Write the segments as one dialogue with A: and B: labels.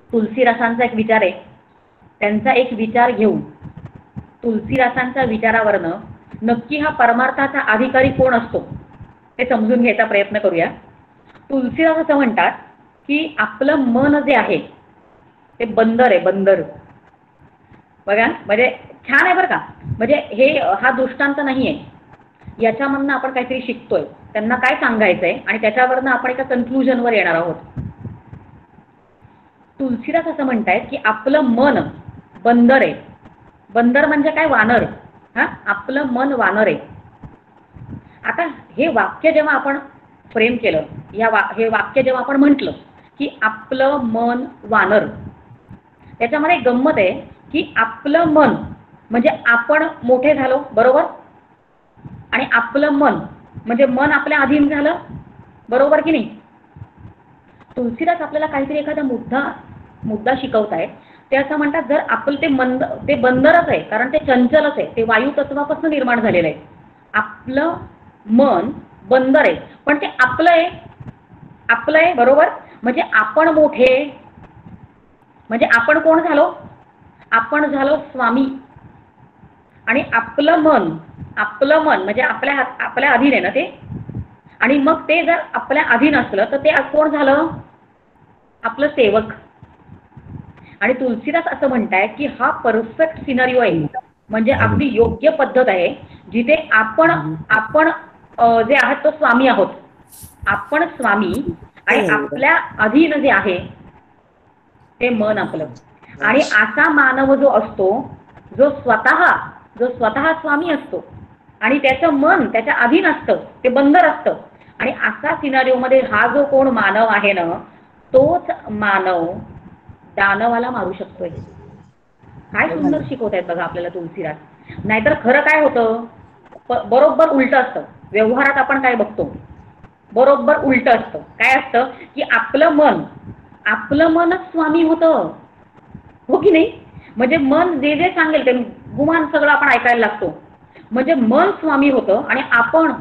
A: तुलसीदासांचा एक विचार आहे, त्यांचा एक विचार घेऊन तुलसीदासांच्या विचारावरनं नक्की हा परमार्थाचा अधिकारी कोण असतो हे समजून घ्यायचा प्रयत्न करूया. तुलसीदास असं म्हणतात की आपलं मन जे आहे ते बंदर आहे, बंदर. बघा म्हणजे छान आहे बरं का. म्हणजे हा दृष्टांत नाही आहे, याच्यामधनं आपण काहीतरी शिकतोय, त्यांना काय सांगायचंय आणि त्याच्यावरनं आपण एका कन्क्लुजनवर येणार आहोत. तुलसीदास असं म्हणतायत की आपलं मन बंदर आहे. बंदर म्हणजे काय? वानर. आपलं मन वानर आहे. आता हे वाक्य जेव्हा आपण फ्रेम केलं, हे वाक्य जेव्हा आपण म्हटलं की आपलं मन वानर, त्याच्यामध्ये गंमत आहे की आपलं मन म्हणजे आपण मोठे झालो, बरोबर, आणि आपलं मन म्हणजे मन आपल्या अधीन झालं, बरोबर की नाही. तुलसीदास आपल्याला काहीतरी एखादा मुद्दा शिकवताय. ते असं म्हणतात, जर आपलं ते बंदरच आहे, कारण ते चंचलच आहे, ते वायू तत्वापासून निर्माण झालेलं आहे. आपलं मन बंदर आहे, पण ते आपलं आहे, बरोबर. म्हणजे आपण मोठे, म्हणजे आपण कोण झालो? आपण झालो स्वामी. आणि आपलं मन म्हणजे आपल्या अधीन आहे ना ते. आणि मग ते जर आपल्या अधीन असलं तर ते कोण झालं? आपलं सेवक. आणि तुलसीदास असं म्हणताय की हा परफेक्ट सिनारिओ आहे, म्हणजे अगदी योग्य पद्धत आहे, जिथे आपण जे आहात तो स्वामी आहोत. आपण स्वामी आणि आपल्या अधीन जे आहे ते मन आपलं. आणि असा मानव जो असतो, जो स्वतः स्वामी असतो आणि त्याचं मन त्याच्या अधीन असतं, ते बंदर असतं. आणि असा सिनारिओमध्ये हा जो कोण मानव आहे ना, तोच मानव दानवाला मारू शकतोय. काय सुंदर शिकवत आहेत बघा आपल्याला तुलसीदास. नाहीतर खरं काय होतं, बरोबर उलट असतं. व्यवहारात आपण काय बघतो, बरोबर उलट असतं. काय असतं की आपलं मनच स्वामी होतं, हो की नाही. म्हणजे मन जे जे सांगेल ते गुमान सगळं आपण ऐकायला लागतो. म्हणजे मन स्वामी होतं आणि आपण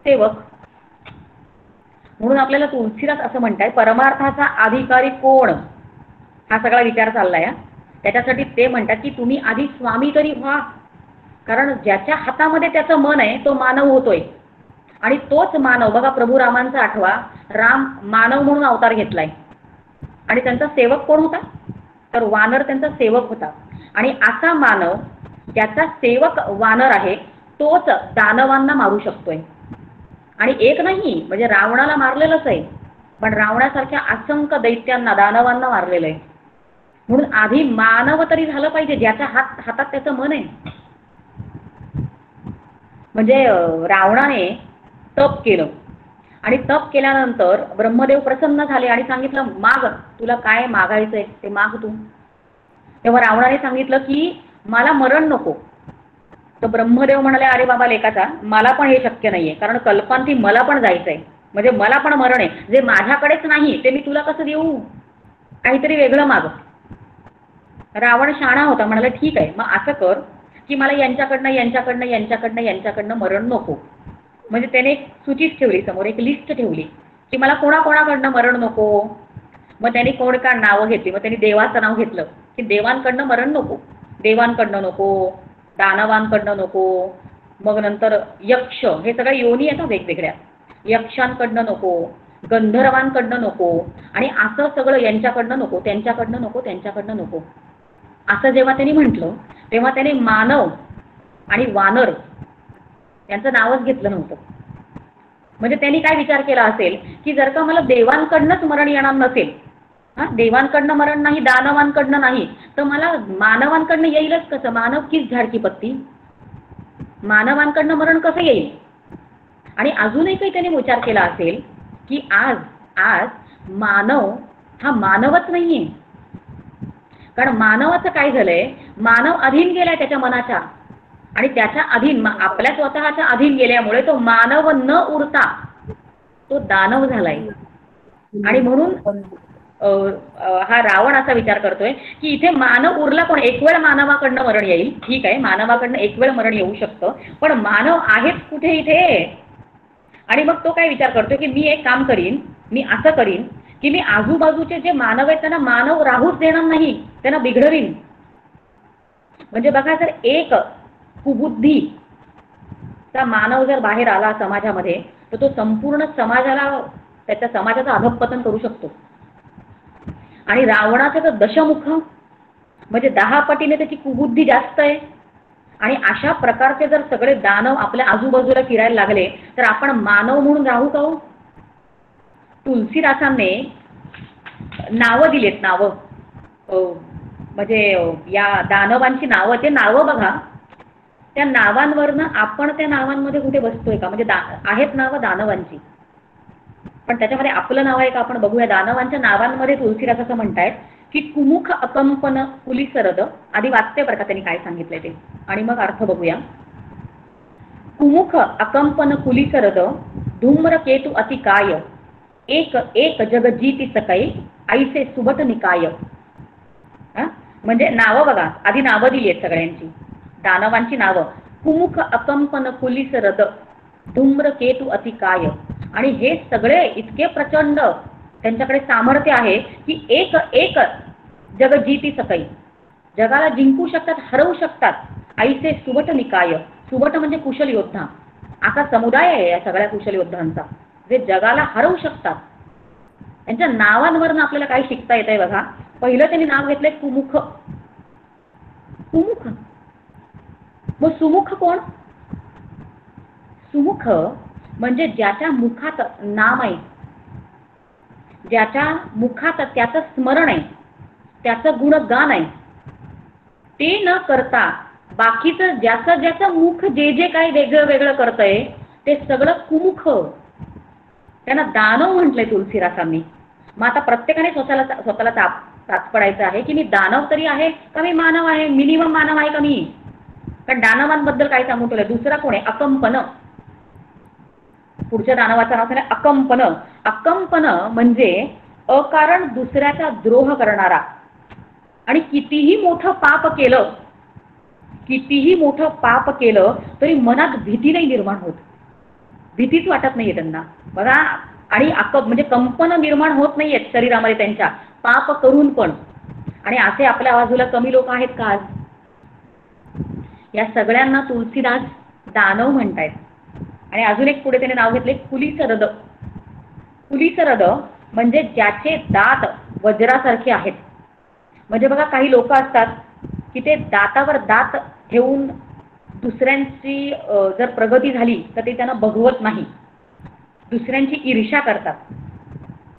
A: सेवक. म्हणून आपल्याला तुलसीदास असं म्हणताय, परमार्थाचा अधिकारी कोण, हा सगळा विचार चाललाय. त्याच्यासाठी ते म्हणतात की तुम्ही आधी स्वामी तरी व्हा, कारण ज्याच्या हातामध्ये त्याचं मन आहे तो मानव होतोय. आणि तोच मानव बघा, प्रभू रामांचा आठवा, राम मानव म्हणून अवतार घेतलाय आणि त्यांचा सेवक कोण होता? तर वानर त्यांचा सेवक होता. आणि असा मानव त्याचा सेवक वानर आहे, तोच दानवांना मारू शकतोय. आणि एक नाही, म्हणजे रावणाला मारलेलंच आहे, पण रावणासारख्या असंख्य दैत्यांना, दानवांना मारलेलं आहे. म्हणून आधी मानव तरी झालं पाहिजे ज्याच्या हातात त्याचं मन आहे. म्हणजे रावणाने तप केलं आणि तप केल्यानंतर ब्रह्मदेव प्रसन्न झाले आणि सांगितलं, माग, तुला काय मागायचंय ते माग तू. तेव्हा रावणाने सांगितलं की मला मरण नको. तर ब्रह्मदेव म्हणाले, अरे बाबा लेकाचा, मला पण हे शक्य नाहीये, कारण कल्पांती मला पण जायचंय, म्हणजे मला पण मरण आहे. जे माझ्याकडेच नाही ते मी तुला कसं देऊ, काहीतरी वेगळं माग. रावण शहाणा होता, म्हणाला ठीक आहे, मग असं कर की मला यांच्याकडनं मरण नको. म्हणजे त्याने एक सूचीच ठेवली समोर, एक लिस्ट ठेवली की मला कोणाकोणाकडनं मरण नको. मग त्यांनी कोण का नावं घेतली. मग त्यांनी देवाचं नाव घेतलं की देवांकडनं मरण नको, देवांकडनं नको, दानवांकडनं नको. मग नंतर यक्ष, हे सगळ्या योनी आहेत वेगवेगळ्या, यक्षांकडनं नको, गंधर्वांकडनं नको. आणि असं सगळं यांच्याकडनं नको, त्यांच्याकडनं नको. असं जेव्हा त्यांनी म्हटलं तेव्हा त्याने मानव आणि वानर यांचं नावच घेतलं नव्हतं. म्हणजे त्यांनी काय विचार केला असेल की जर का मला देवांकडनंच मरण येणार नसेल, देवांकडनं मरण नाही, दानवांकडनं नाही, तर मला मानवांकडनं येईलच कसं. मानव कीच झाडकी पत्ती, मानवांकडनं मरण कसं येईल. आणि अजूनही काही त्यांनी विचार केला असेल की आज मानव हा मानवच नाहीये, कारण मानवाचं काय झालंय, मानव अधीन गेलाय त्याच्या मनाच्या, आणि त्याच्या अधीन आपल्या स्वतःच्या अधीन गेल्यामुळे तो मानव न उरता तो दानव झालाय. आणि म्हणून हा रावण असा विचार करतोय की इथे मानव उरला कोण. एक वेळ मानवाकडनं मरण येईल, ठीक आहे, मानवाकडनं एक वेळ मरण येऊ शकतं, पण मानव आहेच कुठे इथे. आणि मग तो काय विचार करतोय की मी एक काम करीन, मी असं करीन की मी आजूबाजूचे जे मानव आहेत त्यांना मानव राहूच देणार नाही, त्यांना बिघडवीन. म्हणजे बघा, जर एक कुबुद्धीचा मानव जर बाहेर आला समाजामध्ये, तर तो संपूर्ण समाजाला, त्याच्या समाजाचं अधःपतन करू शकतो. आणि रावणाचं तर दशमुख, म्हणजे 10 पटीने त्याची कुबुद्धी जास्त आहे. आणि अशा प्रकारचे जर सगळे दानव आपल्या आजूबाजूला फिरायला लागले, तर आपण मानव म्हणून राहू का हो? तुलसीदासांनी नावं दिलीत, नावं. म्हणजे या दानवांची नावं, ते नावं बघा, त्या नावांवरनं आपण त्या नावांमध्ये कुठे बसतोय का? म्हणजे आहेत नावं दानवांची, पण त्याच्यामध्ये आपलं नाव आहे का? आपण बघूया. दानवांच्या नावांमध्ये तुलसीदास असं म्हणतायत की कुमुख अकंपन कुलिसरद. आधी वाचते बरं का त्यांनी काय सांगितलंय ते, आणि मग अर्थ बघूया. कुमुख अकंपन कुलिसरद धूम्रकेतु अतिकाय एक एक जगजीती सकै ऐसे सुबट निकाय. म्हणजे नावं बघा, आधी नावं दिली आहेत सगळ्यांची, दानवांची नावं. कुमुख अकंपन कुलिसरद धूम्रकेतु अतिकाय. आणि हे सगळे इतके प्रचंड त्यांच्याकडे सामर्थ्य आहे की एक एक जगजीती सकै, जगाला जिंकू शकतात, हरवू शकतात. ऐसे सुबट निकाय. सुबट म्हणजे कुशल योद्धा. असा समुदाय आहे या सगळ्या कुशल योद्धांचा, जे जगाला हरवू शकतात. त्यांच्या नावांवरनं आपल्याला काय शिकता येत आहे बघा. पहिलं त्यांनी नाव घेतलंय कुमुख. कुमुख. मग सुमुख कोण? सुमुख म्हणजे ज्याच्या मुखात नाम आहे, ज्याच्या मुखात त्याचं स्मरण आहे, त्याचं गुणगान आहे, ते न करता बाकीचं ज्याचं ज्याचं मुख जे जे काही वेगळं वेगळं करतंय ते सगळं कुमुख. त्यांना दानव म्हटलंय तुलसीदासांनी. मग आता प्रत्येकाने स्वतःला ताच पडायचं आहे की मी दानव तरी आहे का मी मानव आहे? मिनिमम मानव आहे का मी? कारण दानवांबद्दल काय सांगून ठेवलंय. दुसरा कोण आहे? अकंपन. पुढच्या दानवाचं नाव आहे अकंपन. अकंपन म्हणजे अकारण दुसऱ्याचा द्रोह करणारा. आणि कितीही मोठं पाप केलं तरी मनात भीती नाही निर्माण होत, भीतीच वाटत नाहीये त्यांना बघा. आणि म्हणजे कंपन निर्माण होत नाहीयेत शरीरामध्ये त्यांच्या, पाप करून पण. आणि असे आपल्या बाजूला कमी लोक आहेत का आज? या सगळ्यांना तुलसीदास दानव म्हणतायत. आणि अजून एक पुढे त्याने नाव घेतले कुलिसरद. कुलिसरद म्हणजे ज्याचे दात वज्रासारखे आहेत. म्हणजे बघा, काही लोक असतात की ते दातावर दात ठेवून दुसऱ्यांची जर प्रगती झाली तर ते त्यांना बघवत नाही, दुसऱ्यांची ईर्ष्या करतात.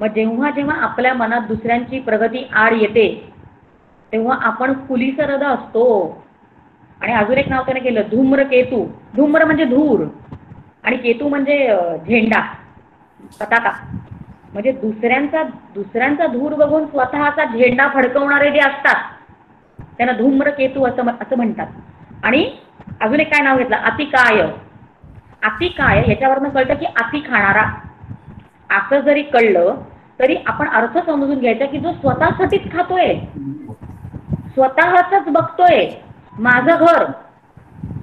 A: मग जेव्हा जेव्हा आपल्या मनात दुसऱ्यांची प्रगती आड येते तेव्हा आपण कुलिसरद असतो. आणि अजून एक नाव त्याने केलं धूम्रकेतू. धूम्र म्हणजे धूर आणि केतू म्हणजे झेंडा, पताका. म्हणजे दुसऱ्यांचा धूर बघून स्वतःचा झेंडा फडकवणारे जे असतात त्यांना धूम्रकेतू असं म्हणतात. आणि अजून एक काय नाव घेतलं? अतिकाय. अतिकाय याच्यावरनं कळतं की अति खाणारा. असं जरी कळलं तरी आपण अर्थ समजून घ्यायचा की जो स्वतःसाठीच खातोय, स्वतःच बघतोय, माझं घर,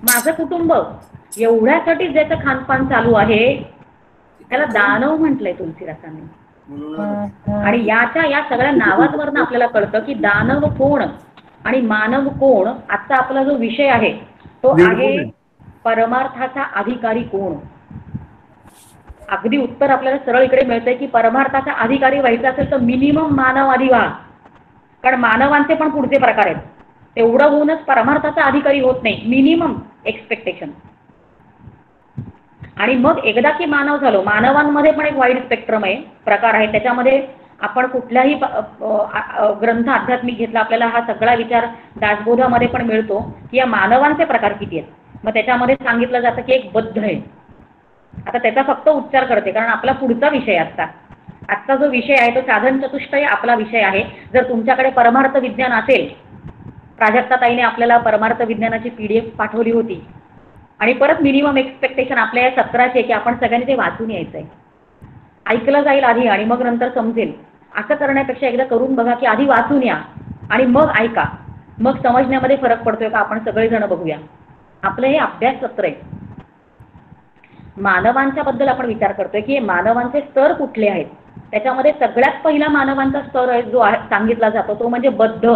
A: माझं कुटुंब, एवढ्यासाठी ज्याचं खानपान चालू आहे त्याला दानव म्हटलंय तुलसीदासांनी. आणि या सगळ्या नावांवरनं आपल्याला कळतं की दानव कोण आणि मानव कोण. आजचा आपला जो विषय आहे तो आहे परमार्थाचा अधिकारी कोण. अगदी उत्तर आपल्याला सरळ इकडे मिळतंय की परमार्थाचा अधिकारी व्हायचा असेल तर मिनिमम मानव आधी व्हा. कारण मानवांचे पण पुढचे प्रकार आहेत. तेवढं होऊनच परमार्थाचा अधिकारी होत नाही, मिनिमम एक्सपेक्टेशन. आणि मग एकदा की मानव झालो, मानवांमध्ये पण एक वाईड स्पेक्ट्रम आहे, प्रकार आहे. त्याच्यामध्ये आपण कुठल्याही ग्रंथ आध्यात्मिक घेतला आपल्याला हा सगळा विचार दासबोधामध्ये पण मिळतो की या मानवांचे प्रकार किती आहेत. मग त्याच्यामध्ये सांगितलं जातं की एक बद्ध आहे. आता त्याचा फक्त उच्चार करते कारण आपला पुढचा विषय आजचा जो विषय आहे तो साधन चतुष्टय आपला विषय आहे. जर तुमच्याकडे परमार्थ विज्ञान असेल, प्राजक्ताताईने आपल्याला परमार्थ विज्ञानाची PDF पाठवली होती. आणि परत मिनिमम एक्सपेक्टेशन आपल्या या सत्राची आहे की आपण सगळ्यांनी ते वाचून यायचंय. ऐकलं जाईल आधी आणि मग नंतर समजेल. असं करण्यापेक्षा एकदा करून बघा की आधी वाचून या आणि मग ऐका, मग समजण्यामध्ये फरक पडतोय का आपण सगळेजण बघूया. आपलं हे अभ्यास सत्र आहे. मानवांच्या बद्दल आपण विचार करतोय की मानवांचे स्तर कुठले आहेत. त्याच्यामध्ये सगळ्यात पहिला मानवांचा स्तर आहे जो सांगितला जातो तो म्हणजे बद्ध.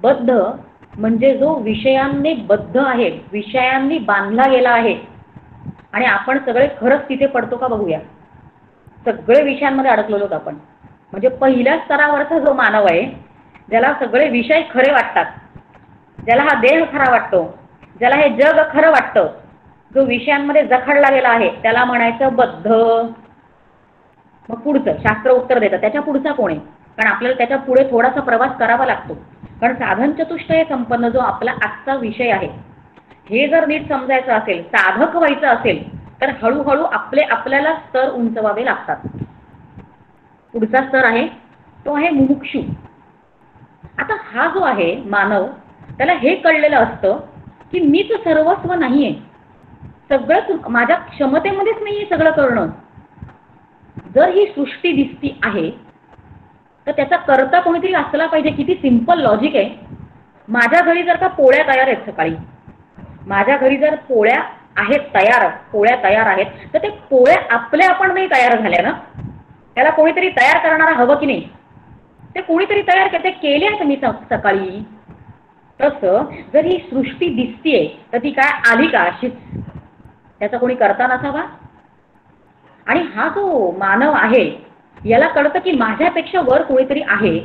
A: बद्ध म्हणजे जो विषयांनी बद्ध आहे, विषयांनी बांधला गेला आहे. आणि आपण सगळे खरंच तिथे पडतो का बघूया. सगळे विषयांमध्ये अडकलेलो आहोत आपण. म्हणजे पहिल्या स्तरावरचा जो मानव आहे, ज्याला सगळे विषय खरे वाटतात, ज्याला हा देह खरा वाटतो, ज्याला हे जग खरं वाटतं, जो विषयांमध्ये जखडला गेला आहे, त्याला म्हणायचं बद्ध. मग पुढचं शास्त्र उत्तर देतं त्याच्या पुढचा कोण आहे, कारण आपल्याला त्याच्या पुढे थोडासा प्रवास करावा लागतो. कारण साधन चतुष्टय संपन्न जो आपला आजचा विषय आहे, हे जर नीट समजायचं असेल, साधक व्हायचं असेल, तर हळूहळू आपल्याला स्तर उंचवावे लागतात. पुढचा स्तर आहे तो आहे मुमुक्षू. आता हा जो आहे मानव, त्याला हे कळलेलं असतं की मीच सर्वस्व नाहीये, सगळं माझ्या क्षमतेमध्येच नाहीये सगळं करणं. जर ही सृष्टी दिसती आहे तर त्याचा करता कोणीतरी असला पाहिजे. किती सिंपल लॉजिक आहे. माझ्या घरी जर का पोळ्या तयार आहेत, सकाळी माझ्या घरी जर पोळ्या तयार आहेत, तर ते पोळ्या आपण नाही तयार झाल्या ना, त्याला कोणीतरी तयार करणारा हवं की नाही. ते कोणीतरी तयार करते, केल्याच मी सकाळी. तसं जर ही सृष्टी दिसतीये तर ती काय आली का अशीच, त्याचा कोणी करता नसावा. आणि हा जो मानव आहे याला कळतं की माझ्यापेक्षा वर कोणीतरी आहे,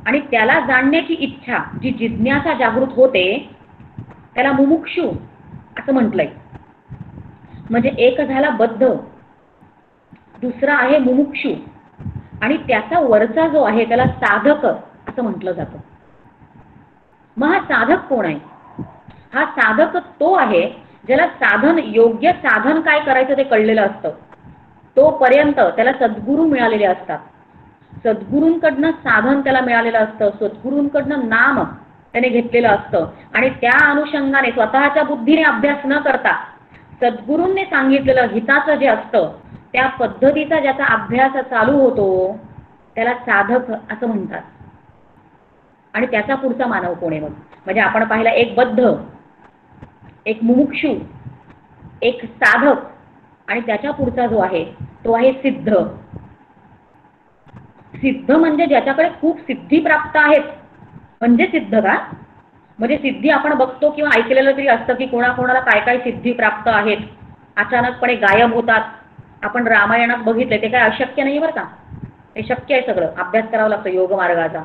A: आणि त्याला जाणण्याची इच्छा, जी जिज्ञासा जागृत होते, त्याला मुमुक्षू असं म्हटलंय. म्हणजे एक झाला बद्ध, दुसरा आहे मुमुक्षू, आणि त्याचा वरचा जो आहे त्याला साधक असं म्हटलं जातं. मग हा साधक कोण आहे? हा साधक तो आहे ज्याला साधन, योग्य साधन काय करायचं ते कळलेलं असतं. तोपर्यंत त्याला सद्गुरू मिळालेले असतात. सद्गुरूंकडनं साधन त्याला मिळालेलं असतं, सद्गुरूंकडनं नाम त्याने घेतलेलं असतं, आणि त्या अनुषंगाने स्वतःच्या बुद्धीने अभ्यास न करता सद्गुरूंनी सांगितलेलं हिताचं जे असतं त्या पद्धतीचा ज्याचा अभ्यास चालू होतो त्याला साधक असं म्हणतात. आणि त्याचा पुढचा मानव कोण आहे मग? म्हणजे आपण पाहिला एक बद्ध, एक मुमुक्षू, एक साधक, आणि त्याच्या पुढचा जो आहे तो आहे सिद्ध. सिद्ध म्हणजे ज्याच्याकडे खूप सिद्धी प्राप्त आहेत, म्हणजे सिद्ध का? म्हणजे सिद्धी आपण बघतो किंवा ऐकलेलं तरी असतं की कोणाकोणाला काय काय सिद्धी प्राप्त आहेत, अचानकपणे गायब होतात. आपण रामायणात बघितले, ते काय अशक्य नाही बरं का, हे शक्य आहे. सगळं अभ्यास करावा लागतो योग मार्गाचा.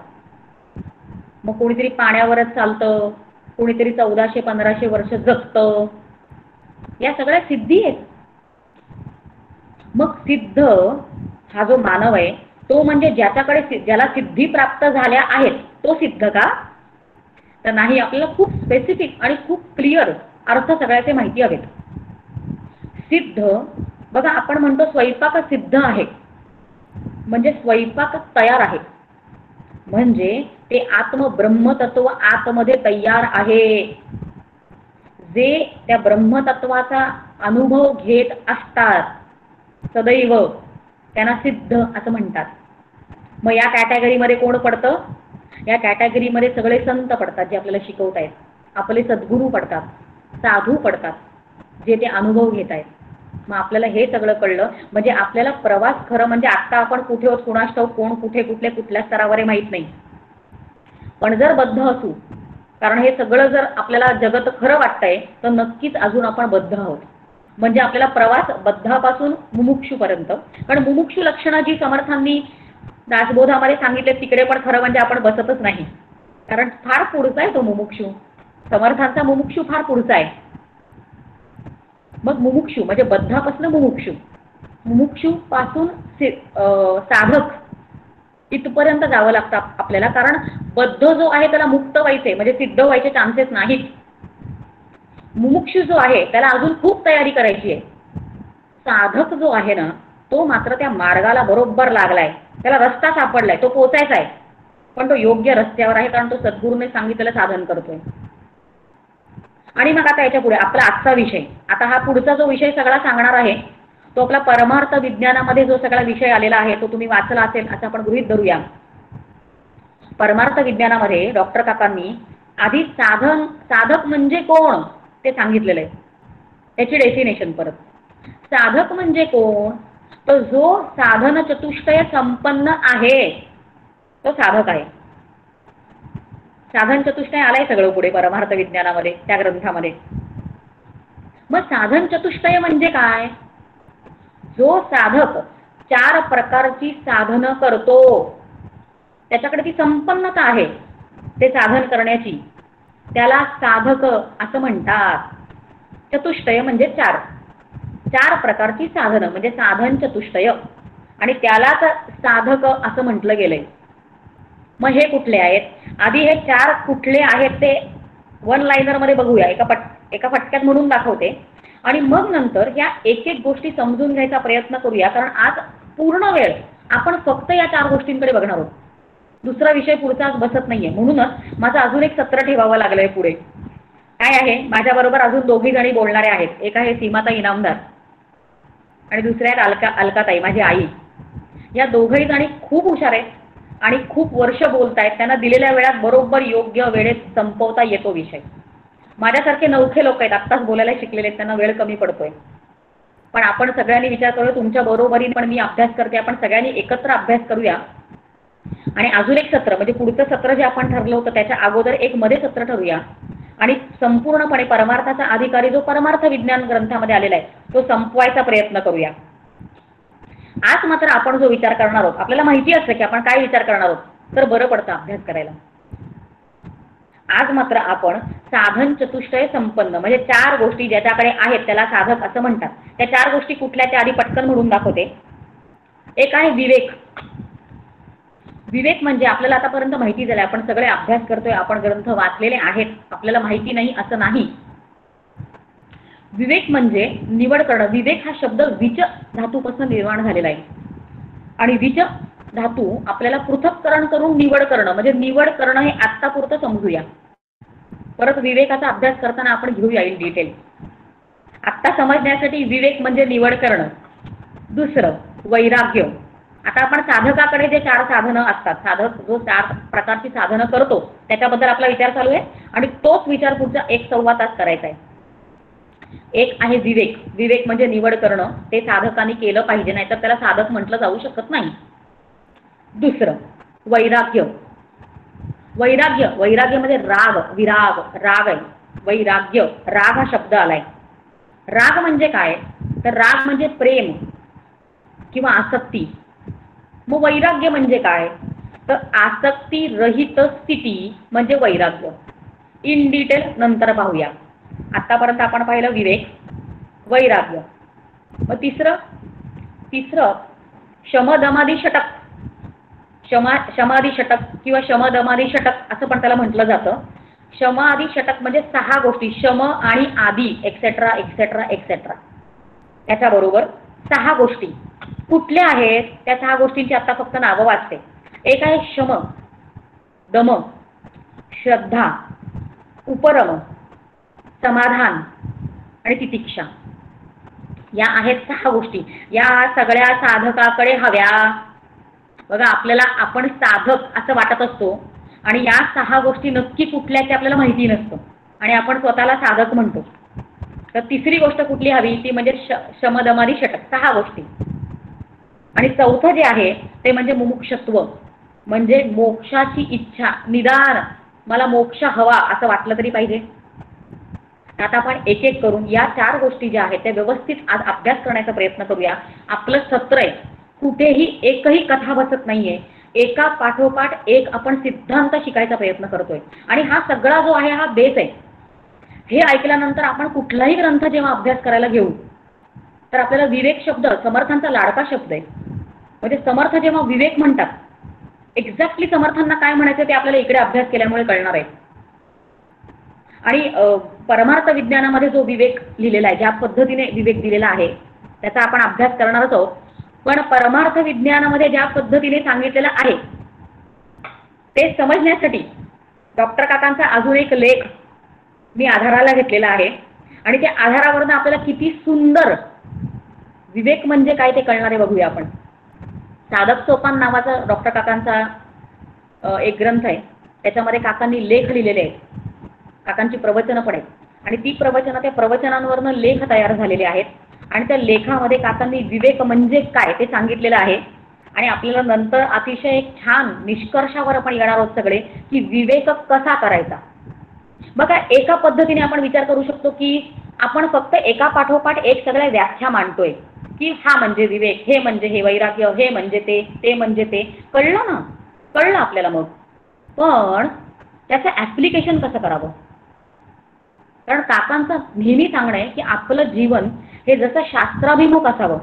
A: मग कोणीतरी पाण्यावरच चालतं, कोणीतरी 1400-1500 वर्ष जगतं, या सगळ्या सिद्धी आहेत. मग सिद्ध हा जो मानव आहे तो म्हणजे ज्याच्याकडे, ज्याला सिद्धी प्राप्त झाल्या आहेत, तो सिद्ध का? तर नाही. आपल्याला खूप स्पेसिफिक आणि खूप क्लिअर अर्थ सगळ्याचे माहिती हवेत. सिद्ध बघा, आपण म्हणतो स्वयंपाक सिद्ध आहे, म्हणजे स्वयंपाक तयार आहे, म्हणजे ते ब्रह्मतत्व आतमध्ये तयार आहे. जे त्या ब्रह्मतत्वाचा अनुभव घेत असतात सदैव, त्यांना सिद्ध असं म्हणतात. मग या कॅटेगरीमध्ये कोण पडतं? या कॅटेगरीमध्ये सगळे संत पडतात जे आपल्याला शिकवत आहेत, आपले सद्गुरू पडतात, साधू पडतात, जे ते अनुभव घेत आहेत. मग आपल्याला हे सगळं कळलं म्हणजे आपल्याला प्रवास खरं म्हणजे आत्ता आपण कुठे होत कुणास ठाऊक, कोण कुठे कुठल्या स्तरावर माहीत नाही. पण जर बद्ध असू, कारण हे सगळं जर आपल्याला जगत खरं वाटतंय, तर नक्कीच अजून आपण बद्ध आहोत. म्हणजे आपल्याला प्रवास बद्धापासून मुमुक्षूपर्यंत. कारण मुमुक्षू लक्षणं जी समर्थांनी दासबोधामध्ये सांगितले तिकडे पण खरं म्हणजे आपण बसतच नाही, कारण फार पुढचा आहे तो मुमुक्षू. समर्थांचा मुमुक्षू फार पुढचा आहे. मग मुमुक्षू म्हणजे बद्धापासून मुमुक्षू, मुमुक्षू पासून साधक इथपर्यंत जावं लागतं आपल्याला. कारण बद्ध जो आहे त्याला मुक्त व्हायचे म्हणजे सिद्ध व्हायचे चान्सेस नाहीत. मुमुक्षू जो आहे त्याला अजून खूप तयारी करायची आहे. साधक जो आहे ना, तो मात्र त्या मार्गाला बरोबर लागलाय, त्याला रस्ता सापडलाय, तो पोचायचा आहे, पण तो योग्य रस्त्यावर आहे, कारण तो सद्गुरूने सांगितलेलं साधन करतोय. आणि मग आता याच्या पुढे आपला आजचा विषय, आता हा पुढचा जो विषय सगळा सांगणार आहे तो आपला परमार्थ विज्ञानामध्ये जो सगळा विषय आलेला आहे तो तुम्ही वाचला असेल असं आपण गृहीत धरूया. परमार्थ विज्ञानामध्ये डॉक्टर काकांनी आधी साधक म्हणजे कोण ते सांगितलेलं आहे, त्याची डेफिनेशन. परत साधक म्हणजे कोण तर जो साधन चतुष्टय संपन्न आहे तो साधक आहे. साधन चतुष्टय आलंय सगळं पुढे परमार्थ विज्ञानामध्ये, त्या ग्रंथामध्ये. मग साधन चतुष्टय म्हणजे काय? जो साधक 4 प्रकारची साधनं करतो, त्याच्याकडे ती संपन्नता आहे ते साधन करण्याची, त्याला साधक असं म्हणतात. चतुष्टय म्हणजे 4 प्रकारची साधनं म्हणजे साधन चतुष्टय, आणि त्यालाच साधक असं म्हटलं गेलंय. मग हे कुठले आहेत? आधी हे 4 कुठले आहेत ते वन लाइनर मध्ये बघूया, एका फटक्यात म्हणून दाखवते, आणि मग नंतर या एक एक गोष्टी समजून घ्यायचा प्रयत्न करूया. कारण आज पूर्ण वेळ आपण फक्त या 4 गोष्टींकडे बघणार आहोत. दुसरा विषय पुढचा बसत नाहीये. म्हणूनच माझं अजून एक सत्र ठेवावं लागलंय पुढे. काय आहे? माझ्याबरोबर अजून 2घी जणी बोलणारे आहेत. एक आहे सीमाताई इनामदार आणि दुसऱ्या आहेत अलकाताई, माझी आई. या 2घही जणी खूप हुशार आहेत आणि खूप वर्ष बोलतायत. त्यांना दिलेल्या वेळात बरोबर योग्य वेळेत संपवता येतो विषय. माझ्यासारखे नवखे लोक आहेत, आत्ताच बोलायला शिकलेले आहेत, त्यांना वेळ कमी पडतोय. पण आपण सगळ्यांनी विचार करूया, तुमच्या बरोबरीने पण मी अभ्यास करते, आपण सगळ्यांनी एकत्र अभ्यास करूया. आणि अजून एक सत्र म्हणजे पुढचं सत्र जे आपण ठरलं होतं त्याच्या अगोदर एक मध्ये सत्र ठरूया आणि संपूर्णपणे परमार्थाचा अधिकारी जो परमार्थ विज्ञान ग्रंथामध्ये आलेला आहे तो संपवायचा प्रयत्न करूया. आज मात्र आपण जो विचार करणार आहोत, आपल्याला माहिती असतं की आपण काय विचार करणार आहोत, तर बरं पडतं अभ्यास करायला. आज मात्र आपण साधन चतुष्टय संपन्न म्हणजे 4 गोष्टी ज्याच्याकडे आहेत त्याला साधक असं म्हणतात. त्या 4 गोष्टी कुठल्या त्या आधी पटकन म्हणून दाखवते. एक आहे विवेक. विवेक म्हणजे आपल्याला आतापर्यंत माहिती झालं, आपण सगळे अभ्यास करतोय, आपण ग्रंथ वाचलेले आहेत, आपल्याला माहिती नाही असं नाही. विवेक म्हणजे निवड करणं. विवेक हा शब्द विच धातूपासून निर्माण झालेला आहे आणि विच धातू आपल्याला पृथक्करण करून निवड करणं म्हणजे निवड करणं हे आत्तापुरतं समजूया. परत विवेकाचा अभ्यास करताना आपण घेऊया इन डिटेल. आत्ता समजण्यासाठी विवेक म्हणजे निवड करणं. दुसरं वैराग्य. आता आपण साधकाकडे जे 4 साधनं असतात, साधक जो 4 प्रकारची साधनं करतो त्याच्याबद्दल आपला विचार चालू आहे आणि तोच विचार पुढचा 1-1.25 तास करायचा आहे. एक आहे विवेक. विवेक म्हणजे निवड करणं, ते साधकांनी केलं पाहिजे, नाहीतर त्याला साधक म्हटलं जाऊ शकत नाही. दुसरं वैराग्य. वैराग्य वैराग्यामध्ये राग विराग राग आहे. वैराग्य राग हा शब्द आलाय. राग म्हणजे काय? तर राग म्हणजे प्रेम किंवा आसक्ती. मग वैराग्य म्हणजे काय? तर आसक्ती रहित स्थिती म्हणजे वैराग्य. इन डिटेल नंतर पाहूया. आतापर्यंत आपण पाहिलं विवेक, वैराग्य. मग तिसरं शमदमादी षटक. शमादी षटक किंवा शमदमादी षटक असं पण त्याला म्हटलं जातं. शमादी षटक म्हणजे 6 गोष्टी, शम आणि आदी एक्सेट्रा एक्सेट्रा एक्सेट्रा, त्याच्याबरोबर 6 गोष्टी. कुठल्या आहेत त्या 6 गोष्टींची आता फक्त नावं वाचते. एक आहे शम, दम, श्रद्धा, उपरम, समाधान आणि तितिक्षा. या आहेत 6 गोष्टी. या सगळ्या साधकाकडे हव्या. बघा आपल्याला आपण साधक असं वाटत असतो आणि या 6 गोष्टी नक्की कुठल्या ते आपल्याला माहिती नसतं आणि आपण स्वतःला साधक म्हणतो. तर तिसरी गोष्ट कुठली हवी ती म्हणजे शमदमादी षटक, 6 गोष्टी. आणि चौथं जे आहे ते म्हणजे मुमुक्षत्व म्हणजे मोक्षाची इच्छा, निदान मला मोक्ष हवा असं वाटलं तरी पाहिजे. आता आपण एक एक करून या 4 गोष्टी ज्या आहेत त्या व्यवस्थित आज अभ्यास करण्याचा प्रयत्न करूया. आपलं सत्र आहे, कुठेही एकही कथा बसत नाहीये, एका पाठोपाठ एक आपण सिद्धांत शिकायचा प्रयत्न करतोय आणि हा सगळा जो आहे हा बेस आहे. हे ऐकल्यानंतर आपण कुठलाही ग्रंथ जेव्हा अभ्यास करायला घेऊ तर आपल्याला विवेक शब्द समर्थांचा लाडका शब्द आहे. म्हणजे समर्थ जेव्हा विवेक म्हणतात, एक्झॅक्टली समर्थांना काय म्हणायचं ते आपल्याला इकडे अभ्यास केल्यामुळे कळणार आहे. आणि परमार्थ विज्ञानामध्ये जो विवेक लिहिलेला आहे, ज्या पद्धतीने विवेक दिलेला आहे त्याचा आपण अभ्यास करणारच आहोत. पण परमार्थ विज्ञानामध्ये ज्या पद्धतीने सांगितलेलं आहे ते समजण्यासाठी डॉक्टर काकांचा अजून एक लेख मी आधाराला घेतलेला आहे आणि त्या आधारावरून आपल्याला किती सुंदर विवेक म्हणजे काय ते कळणार आहे. बघूया आपण. साधक सोपान नावाचा डॉक्टर काकांचा एक ग्रंथ आहे, त्याच्यामध्ये काकांनी लेख लिहिलेले आहेत, काकांची प्रवचनं पण आहेत आणि ती प्रवचनं त्या प्रवचनांवरनं लेख तयार झालेले आहेत आणि त्या लेखामध्ये काकांनी विवेक म्हणजे काय ते सांगितलेलं आहे. आणि आपल्याला नंतर अतिशय एक छान निष्कर्षावर आपण येणार आहोत सगळे की विवेक कसा करायचा. बघा, एका पद्धतीने आपण विचार करू शकतो की आपण फक्त एका पाठोपाठ एक सगळ्या व्याख्या मांडतोय की हा म्हणजे विवेक, हे म्हणजे हे वैराग्य, हे म्हणजे ते म्हणजे ते. कळलं ना, कळलं आपल्याला. मग पण त्याचं ॲप्लिकेशन कसं करावं. कारण काकांचं नेहमी सांगणं आहे की आपलं जीवन हे जसं शास्त्राभिमुख असावं,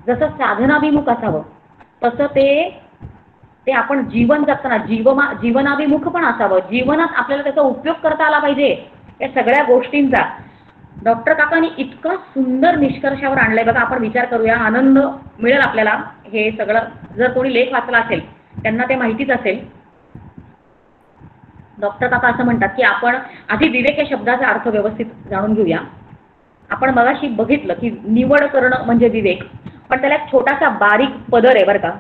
A: जसं साधनाभिमुख असावं, तसं ते आपण जीवन जगताना जीवनाभिमुख पण असावं. जीवनात आपल्याला त्याचा उपयोग करता आला पाहिजे या सगळ्या गोष्टींचा. डॉक्टर काकांनी इतका सुंदर निष्कर्षावर आणलंय बघा. आपण विचार करूया, आनंद मिळेल आपल्याला. हे सगळं जर कोणी लेख वाचला असेल त्यांना ते माहितीच असेल. डॉक्टर काका असं म्हणतात की आपण आधी विवेक या शब्दाचा अर्थ व्यवस्थित जाणून घेऊया. आपण मगाशी बघितलं की निवड करणं म्हणजे विवेक, पण त्याला एक छोटासा बारीक पदर आहे बरं का.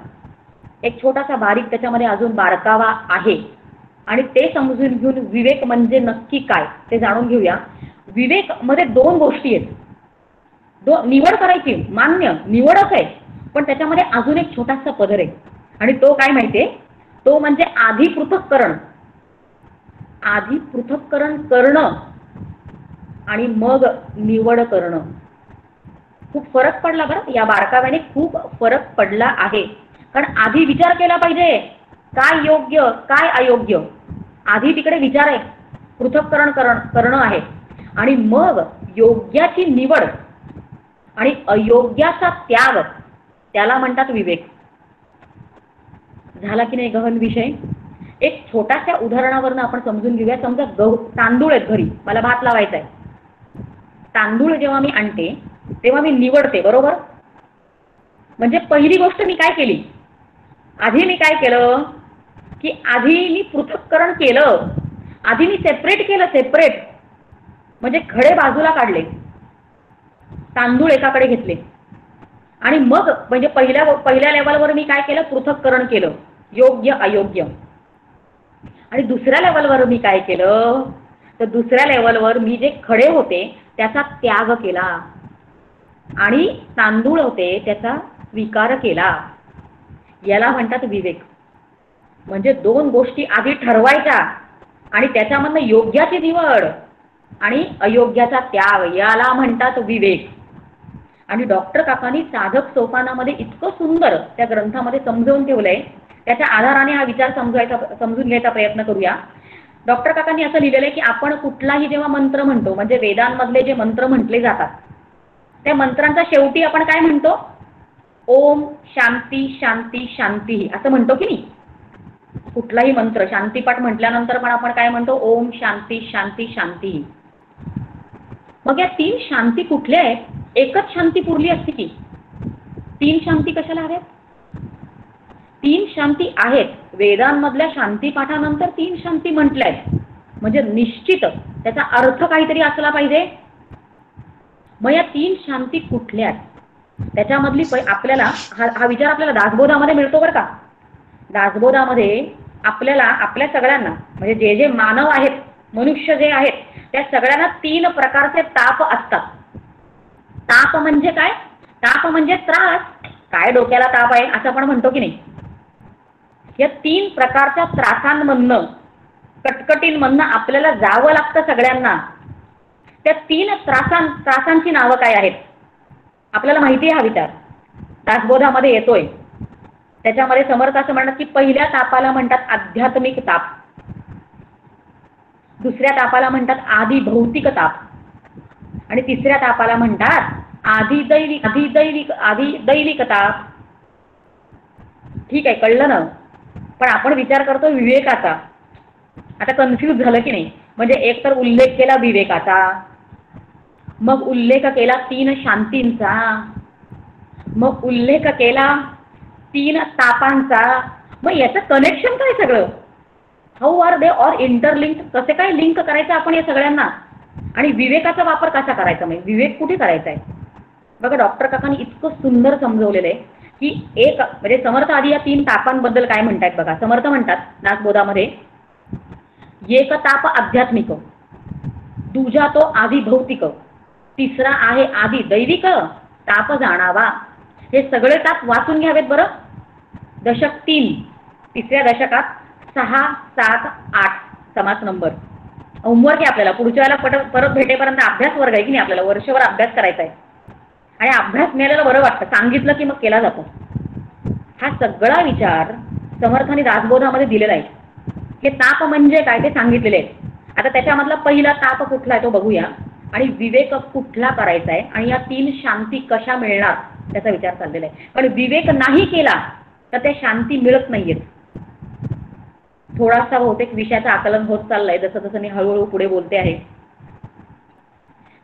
A: एक छोटासा बारीक त्याच्यामध्ये अजून बारकावा आहे. आणि ते समजून घेऊन विवेक म्हणजे नक्की काय ते जाणून घेऊया. विवेक मध्ये दोन गोष्टी आहेत. निवड करायची, मान्य, निवडच आहे, पण त्याच्यामध्ये अजून एक छोटासा पदर आहे. आणि तो काय माहितीये, तो म्हणजे आधी पृथक्करण. आधी पृथक्करण करणं आणि मग निवड करणं. खूप फरक पडला बरं, या बारकाव्याने खूप फरक पडला आहे. कारण आधी विचार केला पाहिजे काय योग्य काय अयोग्य. आधी तिकडे विचार आहे, पृथक्करण करणं आहे, आणि मग योग्याची निवड आणि अयोग्याचा त्याग, त्याला म्हणतात विवेक. झाला की नाही गहन विषय. एक छोट्याशा उदाहरणावरून आपण समजून घेऊया. समजा तांदूळ आहेत घरी, मला भात लावायचा आहे. तांदूळ जेव्हा मी आणते तेव्हा मी निवडते, बरोबर. म्हणजे पहिली गोष्ट मी काय केली, आधी मी काय केलं की आधी मी पृथक्करण केलं. आधी मी सेपरेट केलं, सेपरेट म्हणजे खडे बाजूला काढले, तांदूळ एकाकडे घेतले. आणि मग म्हणजे पहिल्या लेवलवर मी काय केलं, पृथक्करण केलं, योग्य अयोग्य. आणि दुसऱ्या लेवलवर मी काय केलं, तर दुसऱ्या लेवलवर मी जे खडे होते त्याचा त्याग केला आणि तांदूळ होते त्याचा स्वीकार केला. याला म्हणतात विवेक. म्हणजे दोन गोष्टी आधी ठरवायच्या आणि त्याच्यामधनं योग्याची निवड आणि अयोग्याचा त्याग, याला म्हणतात विवेक. आणि डॉक्टर काकांनी साधक सोपानामध्ये इतकं सुंदर त्या ग्रंथामध्ये समजावून ठेवलंय. त्याच्या आधाराने हा विचार समजून घ्यायचा प्रयत्न करूया. डॉक्टर काकांनी असं लिहिलेलं आहे की आपण कुठलाही जेव्हा मंत्र म्हणतो, म्हणजे वेदांमधले जे मंत्र म्हटले जातात त्या मंत्रांचा शेवटी आपण काय म्हणतो, ओम शांती शांती शांती असं म्हणतो की नाही. कुठलाही मंत्र शांतीपाठ म्हटल्यानंतर पण आपण काय म्हणतो, ओम शांती शांती शांती. मग या तीन शांती कुठल्या आहेत. एकच शांती पुरली असती की, तीन शांती कशाला हव्यात. तीन शांती आहेत. वेदांमधल्या शांतीपाठानंतर तीन शांती म्हटल्या आहेत, म्हणजे निश्चित त्याचा अर्थ काहीतरी असला पाहिजे. मग या तीन शांती कुठल्या आहेत त्याच्यामधली आपल्याला हा विचार आपल्याला दासबोधामध्ये मिळतो बरं का. दासबोधामध्ये आपल्याला आपल्या सगळ्यांना म्हणजे जे जे मानव आहेत, मनुष्य जे आहेत, त्या सगळ्यांना तीन प्रकारचे ताप असतात. ताप म्हणजे काय, ताप म्हणजे त्रास. काय डोक्याला ताप आहे असं आपण म्हणतो की नाही. या तीन प्रकारच्या त्रासांमधनं, कटकटींमधनं आपल्याला जावं लागतं सगळ्यांना. त्या तीन त्रासांची नावं काय आहेत आपल्याला माहिती आहे. हा विचार दासबोधामध्ये येतोय. त्याच्यामध्ये समर्थ असं म्हणतात की पहिल्या तापाला म्हणतात आध्यात्मिक ताप, दुसऱ्या तापाला म्हणतात आधी भौतिक ताप, आणि तिसऱ्या तापाला म्हणतात आधी दैविक ताप. ठीक आहे, कळलं ना. पण आपण विचार करतो विवेकाचा. आता कन्फ्यूज झालं की नाही. म्हणजे एक तर उल्लेख केला विवेकाचा, मग उल्लेख केला तीन शांतींचा, मग उल्लेख केला तीन तापांचा. मग याचं कनेक्शन काय सगळं, how are they or interlinked, कसे काय लिंक करायचं आपण या सगळ्यांना. आणि विवेकाचा वापर कसा करायचा, म्हणजे विवेक कुठे करायचा आहे. बघा, डॉक्टर काकांनी इतकं सुंदर समजवलेलं आहे की एक म्हणजे समर्थ आधी या तीन तापांबद्दल काय म्हणतायत बघा. समर्थ म्हणतात दासबोधामध्ये, एक ताप आध्यात्मिक, दुजा तो आधी भौतिक, तिसरा आहे आधी दैविक ताप जाणावा. हे सगळे ताप वाचून घ्यावेत बरं. दशक 3, तिसऱ्या दशकात 6, 7, 8 समास नंबर. होमवर्क आहे आपल्याला. पुढच्या वेळेला परत भेटेपर्यंत अभ्यास वर्ग आहे की नाही, आपल्याला वर्षभर अभ्यास करायचा आहे. आणि अभ्यास मिळालेला बरं वाटतं, सांगितलं की मग केला जातो. हा सगळा विचार समर्थांनी दासबोधामध्ये दिलेला आहे. हे ताप म्हणजे काय ते सांगितलेले आहे. आता त्याच्यामधला पहिला ताप कुठला आहे तो बघूया, आणि विवेक कुठला करायचा आहे, आणि या 3 शांती कशा मिळणार त्याचा विचार चाललेला आहे. पण विवेक नाही केला तर त्या शांती मिळत नाहीयेत. थोडासा बहुतेक विषयाचं आकलन होत चाललंय जसं जसं मी हळूहळू पुढे बोलते आहे.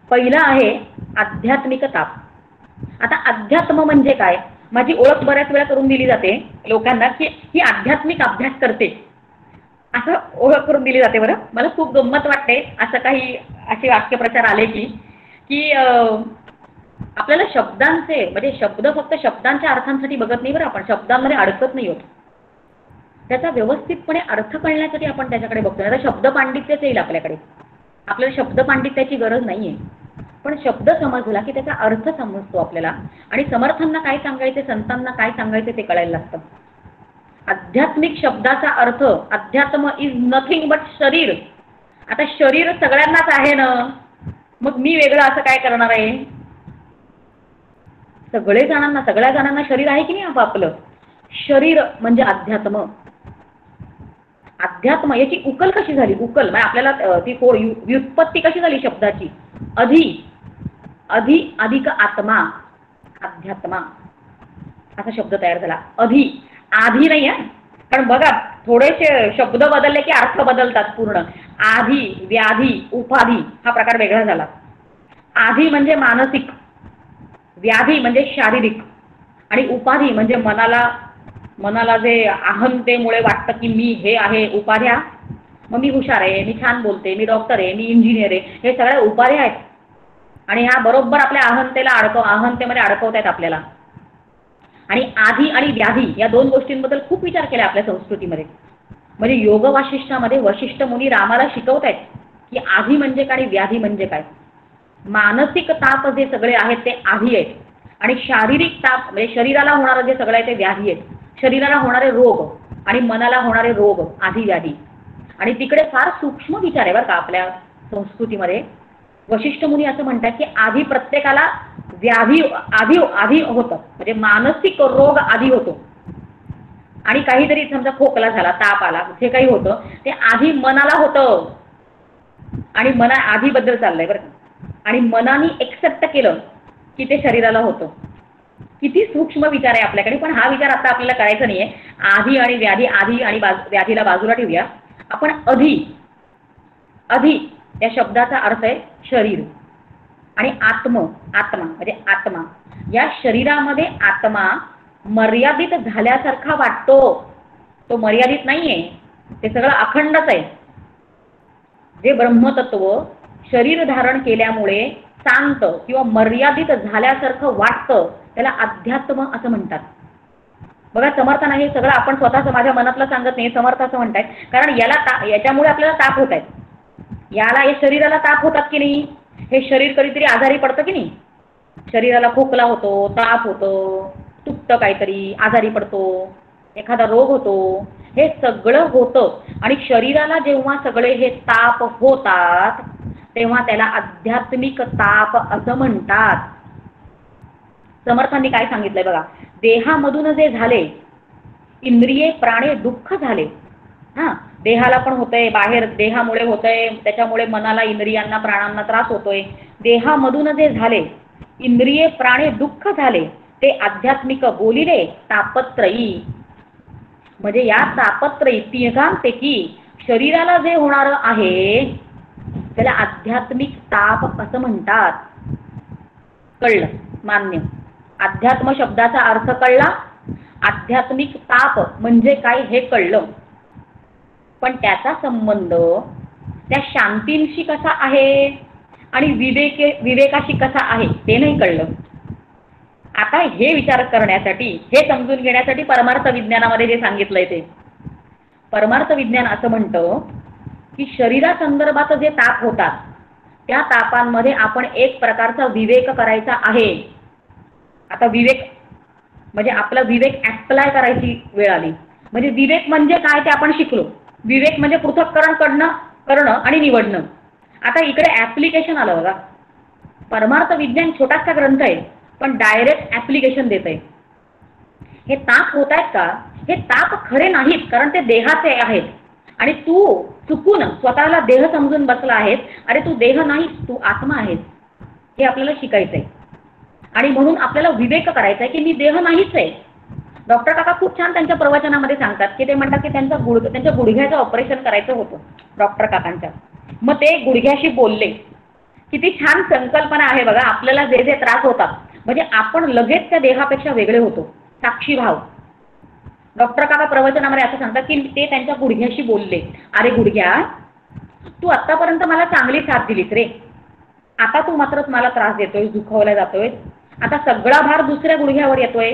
A: पहिला आहे आध्यात्मिक ताप. आता अध्यात्म म्हणजे काय, माझी ओळख बऱ्याच वेळा करून दिली जाते लोकांना की ही आध्यात्मिक अभ्यास करते, असं ओळख करून दिली जाते. बरं, मला खूप गंमत वाटते असं काही असे वाक्यप्रचार आले की की आपल्याला शब्दांचे म्हणजे शब्द फक्त शब्दांच्या अर्थांसाठी बघत नाही बरं, आपण शब्दांमध्ये अडकत नाही होत. त्याचा व्यवस्थितपणे अर्थ कळण्यासाठी आपण त्याच्याकडे बघतो. आता शब्द पांडित्यच येईल आपल्याकडे. आपल्याला शब्द पांडित्याची गरज नाहीये, पण शब्द समजला की त्याचा अर्थ समजतो आपल्याला, आणि समर्थांना काय सांगायचे, संतांना काय सांगायचे ते कळायला लागतं. आध्यात्मिक शब्दाचा अर्थ, अध्यात्म इज नथिंग बट शरीर. आता शरीर सगळ्यांनाच आहे ना, मग मी वेगळं असं काय करणार आहे. सगळ्या जणांना शरीर आहे की नाही आपापलं. शरीर म्हणजे अध्यात्म. अध्यात्म याची उकल कशी झाली, उकल म्हणजे आपल्याला ती व्युत्पत्ती कशी झाली शब्दाची. अधि अधिक आत्मा, अध्यात्मा असा शब्द तयार झाला. आधी नाही आहे, पण बघा थोडेसे शब्द बदलले की अर्थ बदलतात पूर्ण. आधी, व्याधी, उपाधी हा प्रकार वेगळा झाला. आधी म्हणजे मानसिक, व्याधी म्हणजे शारीरिक, आणि उपाधी म्हणजे मनाला जे अहंतेमुळे वाटतं की मी हे आहे. उपाध्या, मग मी हुशार आहे, मी छान बोलते, मी डॉक्टर आहे, मी इंजिनियर आहे, हे सगळ्या उपाध्या आहेत. आणि ह्या बरोबर आपल्या अहंतेमध्ये अडकवत आहेत आपल्याला. आणि आधी आणि व्याधी या 2 गोष्टींबद्दल खूप विचार केला आपल्या संस्कृतीमध्ये. म्हणजे योग वाशिष्ठामध्ये वशिष्ठ मुनी रामाला शिकवत आहेत की आधी म्हणजे काय आणि व्याधी म्हणजे काय. मानसिक ताप जे सगळे आहेत ते आधी आहेत, आणि शारीरिक ताप म्हणजे शरीराला होणारं जे सगळं आहे ते व्याधी आहेत. शरीराला होणारे रोग आणि मनाला होणारे रोग आधी व्याधी. आणि तिकडे फार सूक्ष्म विचार आहे बरं का आपल्या संस्कृतीमध्ये. वशिष्ठ मुनी असं म्हणतात की आधी प्रत्येकाला व्याधी आधी होतं, म्हणजे मानसिक रोग आधी होतो. आणि काहीतरी समजा खोकला झाला, ताप आला, जे काही होतं ते आधी मनाला होतं. आणि मना आधीबद्दल चाललंय बरं का, आणि मनाने एक्सेप्ट केलं की ते शरीराला होतं. किती सूक्ष्म विचार आहे आपल्याकडे. पण हा विचार आता आपल्याला करायचा नाहीये. आधी आणि व्याधी, आधी आणि व्याधीला बाजूला ठेवूया. आपण अधि या शब्दाचा अर्थ आहे शरीर, आणि आत्मा म्हणजे आत्मा. या शरीरामध्ये आत्मा मर्यादित झाल्यासारखा वाटतो. तो मर्यादित नाहीये, ते सगळं अखंडच आहे. जे ब्रह्मतत्व शरीर धारण केल्यामुळे शांत किंवा मर्यादित झाल्यासारखं वाटतं त्याला अध्यात्म असं म्हणतात. बघा समर्थांना हे सगळं आपण स्वतःच माझ्या मनातलं सांगत नाही, समर्थ असं म्हणतात. कारण याच्यामुळे आपल्याला ताप होत आहेत. याला या शरीराला ताप होतात की नाही, हे शरीर कधीतरी आजारी पडतं की नाही. शरीराला खोकला होतो, ताप होतो, तुटतं काहीतरी, आजारी पडतो, एखादा रोग होतो, हे सगळं होतं. आणि शरीराला जेव्हा सगळे हे ताप होतात तेव्हा त्याला आध्यात्मिक ताप असं म्हणतात. समर्थांनी काय सांगितलंय बघा, देहामधून जे झाले, इंद्रिये प्राणे दुःख झाले. देहाला पण होतंय, बाहेर देहामुळे होतंय, त्याच्यामुळे मनाला, इंद्रियांना, प्राणांना त्रास होतोय. देहामधून जे झाले, इंद्रिये प्राणे दुःख झाले, ते आध्यात्मिक बोलिले तापत्रयी. म्हणजे या तापत्रयी तिघांपैकी शरीराला जे होणार आहे त्याला आध्यात्मिक ताप असं म्हणतात. कळलं, मान्य. अध्यात्म शब्दाचा अर्थ कळला, आध्यात्मिक ताप म्हणजे काय हे कळलं. पण त्याचा संबंध त्या शांतींशी कसा आहे आणि विवेकाशी कसा आहे ते नाही कळलं. आता हे विचार करण्यासाठी, हे समजून घेण्यासाठी परमार्थ विज्ञानामध्ये जे सांगितलंय ते परमार्थ विज्ञान असं म्हणतं की शरीरासंदर्भात जे ताप होतात त्या तापांमध्ये आपण एक प्रकारचा विवेक करायचा आहे. आता विवेक म्हणजे आपला विवेक ॲप्लाय करायची वेळ आली. म्हणजे विवेक म्हणजे काय ते आपण शिकलो. विवेक म्हणजे पृथक्करण करणं आणि निवडणं. आता इकडे ॲप्लिकेशन आलं बघा. परमार्थ विज्ञान छोटासा ग्रंथ आहे, पण डायरेक्ट ॲप्लिकेशन देत आहे. हे ताप होत आहेत का? हे ताप खरे नाहीत, कारण ते देहाचे आहेत. आणि तू चुकून स्वतःला देह समजून बसला आहेस. अरे तू देह नाहीस, तू आत्मा आहेस. हे आपल्याला शिकायचं आहे. आणि म्हणून आपल्याला विवेक करायचा आहे की मी देह नाहीच आहे. डॉक्टर काका खूप छान त्यांच्या प्रवचनामध्ये सांगतात की ते म्हणतात की त्यांच्या गुडघ्याचं ऑपरेशन करायचं होतं डॉक्टर काकांच्या. मग ते गुडघ्याशी बोलले. किती छान संकल्पना आहे बघा. आपल्याला जे जे त्रास होतात म्हणजे आपण लगेच त्या देहापेक्षा वेगळे होतो. साक्षी भाव. डॉक्टर काका प्रवचनामध्ये असं सांगतात की ते त्यांच्या गुडघ्याशी बोलले. अरे गुडघ्या, तू आत्तापर्यंत मला चांगली साथ दिलीस रे. आता तू मात्र मला त्रास देतोय, दुखावला जातोय. आता सगळा भार दुसऱ्या गुडघ्यावर येतोय.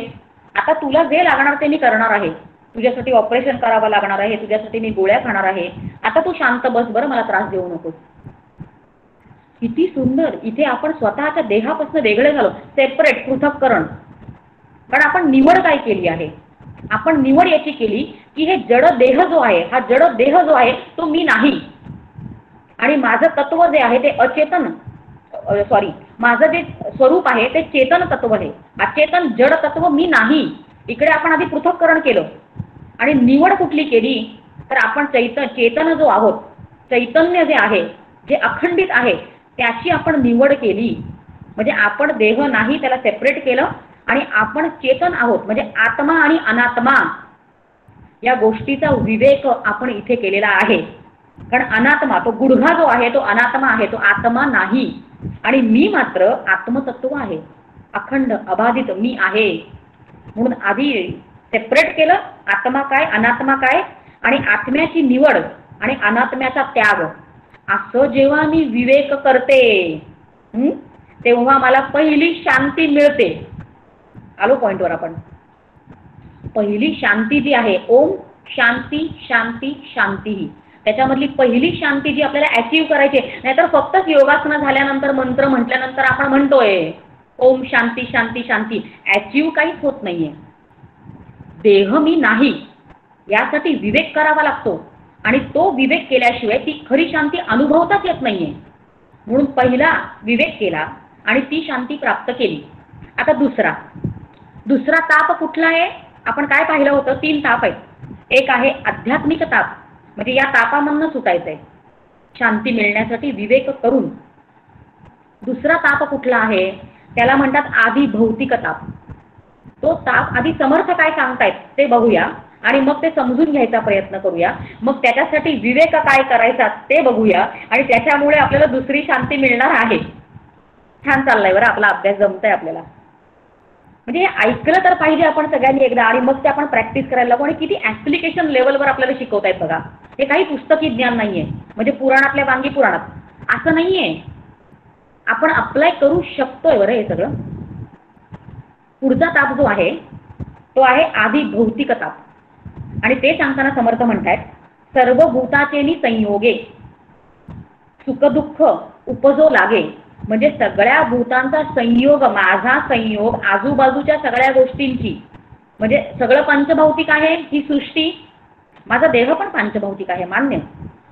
A: आता तुला जे लागणार ते मी करणार आहे. तुझ्यासाठी ऑपरेशन करावं लागणार आहे, तुझ्यासाठी मी गोळ्या खाणार आहे. आता तू शांत बस बरं, मला त्रास देऊ नकोस. किती सुंदर. इथे आपण स्वतःच्या देहापासून वेगळे झालो. सेपरेट, पृथक्करण. कारण आपण निवड काय केली आहे? आपण निवड याची केली की हे जड देह जो आहे, हा जड देह जो आहे तो मी नाही. आणि माझं तत्व जे आहे ते अचेतन, माझं जे स्वरूप आहे ते चेतन तत्व आहे. अचेतन जड तत्व मी नाही. इकडे आपण आधी पृथक्करण केलं. आणि निवड कुठली केली? तर आपण चेतन जो आहोत, चैतन्य जे आहे, जे अखंडित आहे, त्याची आपण निवड केली. म्हणजे आपण देह नाही त्याला सेपरेट केलं आणि आपण चेतन आहोत. म्हणजे आत्मा आणि अनात्मा या गोष्टीचा विवेक आपण इथे केलेला आहे. कारण अनात्मा, तो गुडघा जो आहे तो अनात्मा आहे, तो आत्मा नाही. आणि मी मात्र आत्मतत्व आहे, अखंड अबाधित मी आहे. म्हणून आधी सेपरेट केलं, आत्मा काय अनात्मा काय, आणि आत्म्याची निवड आणि अनात्म्याचा त्याग. असं जेव्हा मी विवेक करते तेव्हा मला पहिली शांती मिळते. आलो पॉइंटवर आपण. पहिली शांती जी आहे, ओम शांती शांती शांती, त्याच्यामधली पहिली शांती जी आपल्याला अचीव्ह करायची. नाहीतर फक्तच योगासनं झाल्यानंतर मंत्र म्हटल्यानंतर आपण म्हणतोय ओम शांती शांती शांती, अचीव्ह काहीच होत नाहीये. देह मी नाही यासाठी विवेक करावा लागतो. आणि तो विवेक केल्याशिवाय ती खरी शांती अनुभवताच येत नाहीये. म्हणून पहिला विवेक केला आणि ती शांती प्राप्त केली. आता दुसरा ताप कुठला आहे? आपण काय पाहिलं होतं? 3 ताप आहेत. एक आहे आध्यात्मिक ताप, म्हणजे या तापामधनं सुटायचंय शांती मिळण्यासाठी विवेक करून. दुसरा ताप कुठला आहे? त्याला म्हणतात आधी भौतिक ताप. तो ताप आधी समर्थ काय सांगतायत ते बघूया आणि मग ते समजून घ्यायचा प्रयत्न करूया. मग त्याच्यासाठी विवेक काय करायचा ते बघूया आणि त्याच्यामुळे आपल्याला दुसरी शांती मिळणार आहे. छान चाललाय बरं आपला अभ्यास, जमतंय आपल्याला. म्हणजे हे ऐकलं तर पाहिजे आपण सगळ्यांनी एकदा, आणि मग ते आपण प्रॅक्टिस करायला लागू. आणि किती ॲप्लिकेशन लेवलवर आपल्याला शिकवतायत बघा. हे काही पुस्तकी ज्ञान नाहीये, म्हणजे पुराणातल्या वांगी पुराणात असं नाहीये. आपण अप्लाय करू शकतोय बरं हे सगळं. पुढचा ताप जो आहे तो आहे आधी भौतिक ताप. आणि ते सांगताना समर्थ म्हणतायत सर्व भूताचेनी संयोगे सुखदुःख उपजो लागे. म्हणजे सगळ्या भूतांचा संयोग, माझा संयोग, आजूबाजूच्या सगळ्या गोष्टींची, म्हणजे सगळं पंचभौतिक आहे ही सृष्टी. माझा देह पण पंचभौतिक आहे मान्य,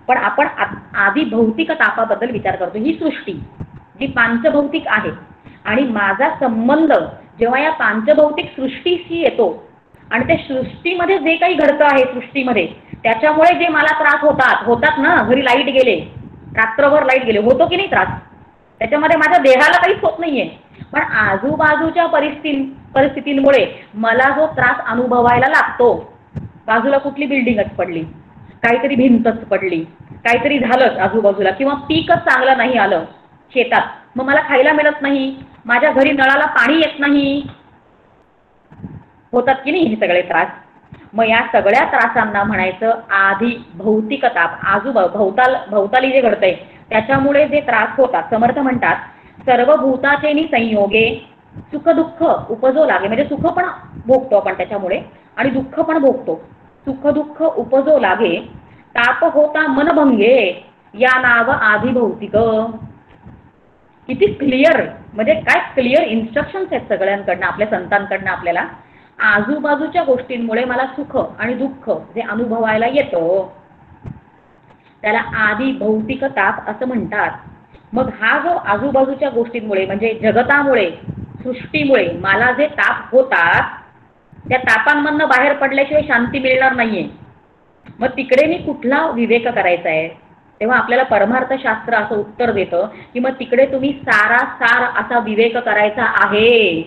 A: पण आपण आधी भौतिक तापाबद्दल विचार करतो. ही सृष्टी जी पांचभौतिक आहे आणि माझा संबंध जेव्हा या पांचभौतिक सृष्टीशी येतो आणि त्या सृष्टीमध्ये जे काही घडतं आहे सृष्टीमध्ये, त्याच्यामुळे जे मला त्रास होतात ना. घरी लाईट गेले, रात्रभर लाईट गेले, होतो की नाही त्रास? त्याच्यामध्ये माझ्या देहाला काहीच होत नाहीये, पण आजूबाजूच्या परिस्थितींमुळे मला जो त्रास अनुभवायला लागतो. बाजूला कुठली बिल्डिंगच पडली, काहीतरी भिंतच पडली, काहीतरी झालंच आजूबाजूला, किंवा पीकच चांगलं नाही आलं शेतात, मग मला खायला मिळत नाही, माझ्या घरी नळाला पाणी येत नाही, होतात की नाही हे सगळे त्रास. मग या सगळ्या त्रासांना म्हणायचं आधी भौतिक ताप. भोवताली जे घडतंय त्याच्यामुळे जे त्रास होतात. समर्थ म्हणतात सर्व भूताचेनी संयोगे सुखदुःख उपजो लागे. म्हणजे सुख पण भोगतो आपण त्याच्यामुळे आणि दुःख पण भोगतो. सुख दुःख उपजो लागे ताप होता मनभंगे या नाव आधी भौतिक. किती क्लिअर, म्हणजे काय क्लिअर इन्स्ट्रक्शन्स आहेत सगळ्यांकडनं, आपल्या संतांकडनं आपल्याला. आजूबाजूच्या गोष्टींमुळे मला सुख आणि दुःख जे अनुभवायला येतं त्याला आधी भौतिक ताप असं म्हणतात. मग हा जो आजूबाजूच्या गोष्टींमुळे म्हणजे जगतामुळे, सृष्टीमुळे मला जे ताप होतात, त्या तापांमधनं बाहेर पडल्याशिवाय शांती मिळणार नाहीये. मग तिकडे मी कुठला विवेक करायचा आहे? तेव्हा आपल्याला परमार्थशास्त्र असं उत्तर देतं की मग तिकडे तुम्ही सारासार असा विवेक करायचा आहे.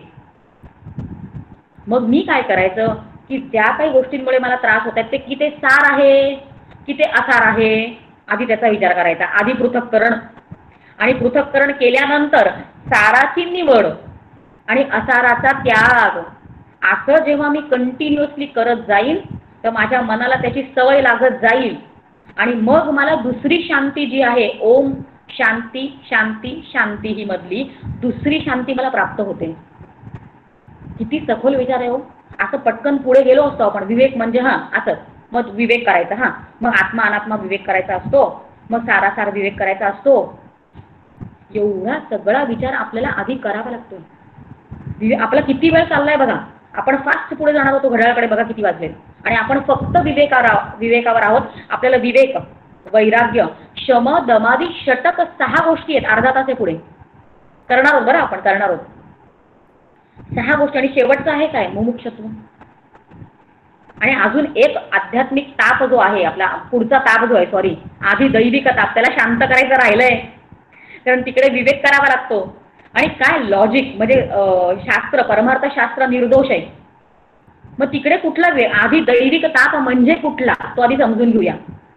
A: मग मी काय करायचं की ज्या काही गोष्टींमुळे मला त्रास होत आहेत ते की ते सार आहे की ते असार आहे, आधी त्याचा विचार करायचा. आधी पृथक्करण, आणि पृथक्करण केल्यानंतर साराची निवड आणि असाराचा त्याग. असं जेव्हा मी कंटिन्युअसली करत जाईल तर माझ्या मनाला त्याची सवय लागत जाईल आणि मग मला दुसरी शांती जी आहे, ओम शांती शांती शांती ही मधली दुसरी शांती मला प्राप्त होते. किती सखोल विचार आहे हो. असं पटकन पुढे गेलो असतो आपण. विवेक म्हणजे हां असं, मग विवेक करायचा, हां मग आत्मा अनात्मा विवेक करायचा असतो, मग सारासार विवेक करायचा असतो. एवढा सगळा विचार आपल्याला आधी करावा लागतो. आपला किती वेळ चाललाय बघा. आपण फास्ट पुढे जाणार होतो, घड्याळाकडे बघा किती वाजले, आणि आपण फक्त विवेकावर आहोत. आपल्याला विवेक, वैराग्य, शम, दमादी, षटक 6 गोष्टी आहेत. अर्धा तास आहे पुढे करणार आहोत बरं, आपण करणार आहोत 6 गोष्टी. आणि शेवटचा आहे काय? मुमुक्षत्व. आणि अजून एक आध्यात्मिक ताप जो आहे आपला, पुढचा ताप जो आहे, सॉरी आधी दैविक ताप, त्याला शांत करायचं राहिलंय, कारण तिकडे विवेक करावा लागतो. आणि काय लॉजिक म्हणजे शास्त्र, परमार्थशास्त्र निर्दोष आहे. मग तिकडे कुठला आधी दैविक ताप म्हणजे कुठला तो आधी समजून घेऊया.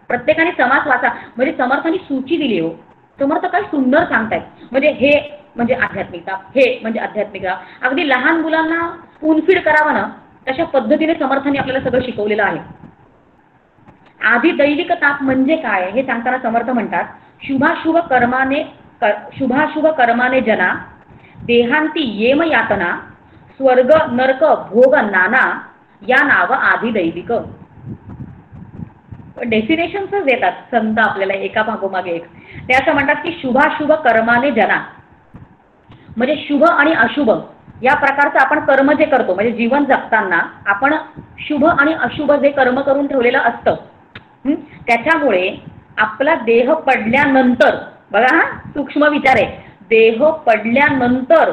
A: प्रत्येकाने समास वाचा, म्हणजे समर्थांनी सूची दिली हो. समर्थ काय सुंदर सांगतायत. म्हणजे हे म्हणजे आध्यात्मिक ताप, हे म्हणजे आध्यात्मिक ताप. अगदी लहान मुलांना स्पूनफीड करावं ना तशा पद्धतीने समर्थांनी आपल्याला सगळं शिकवलेलं आहे. आधी दैविक ताप म्हणजे काय हे सांगताना समर्थ म्हणतात, शुभाशुभ कर्माने जना देहांती येम यातना स्वर्ग नरक भोग नाना या नाव आधी दैविक. डेफिनेशन्सच देतात संत आपल्याला एका मागोमागे एक. ते असं म्हणतात की शुभाशुभ कर्माने जना, म्हणजे शुभ आणि अशुभ या प्रकारचं आपण कर्म जे करतो, म्हणजे जीवन जगताना आपण शुभ आणि अशुभ जे कर्म करून ठेवलेलं असतं, त्याच्यामुळे आपला देह पडल्यानंतर, बघा हा सूक्ष्म विचार आहे, देह पडल्यानंतर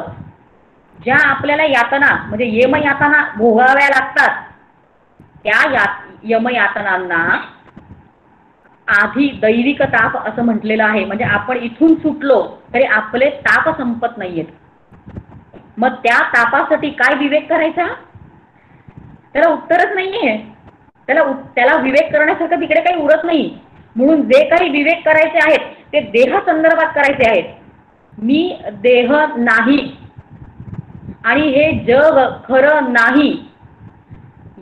A: ज्या आपल्याला यातना म्हणजे यमयातना भोगाव्या लागतात, त्या यमयातनांना आधी दैविक ताप असं म्हटलेलं आहे. म्हणजे आपण इथून सुटलो तरी आपले ताप संपत नाहीयेत. मग त्या तापासाठी काय विवेक करायचा? त्याला उत्तरच नाहीये. त्याला विवेक करण्यासारखं तिकडे काही उरत नाही. म्हणून जे काही विवेक करायचे आहेत ते देह संदर्भात करायचे आहेत. मी देह नाही आणि हे जग खरं नाही,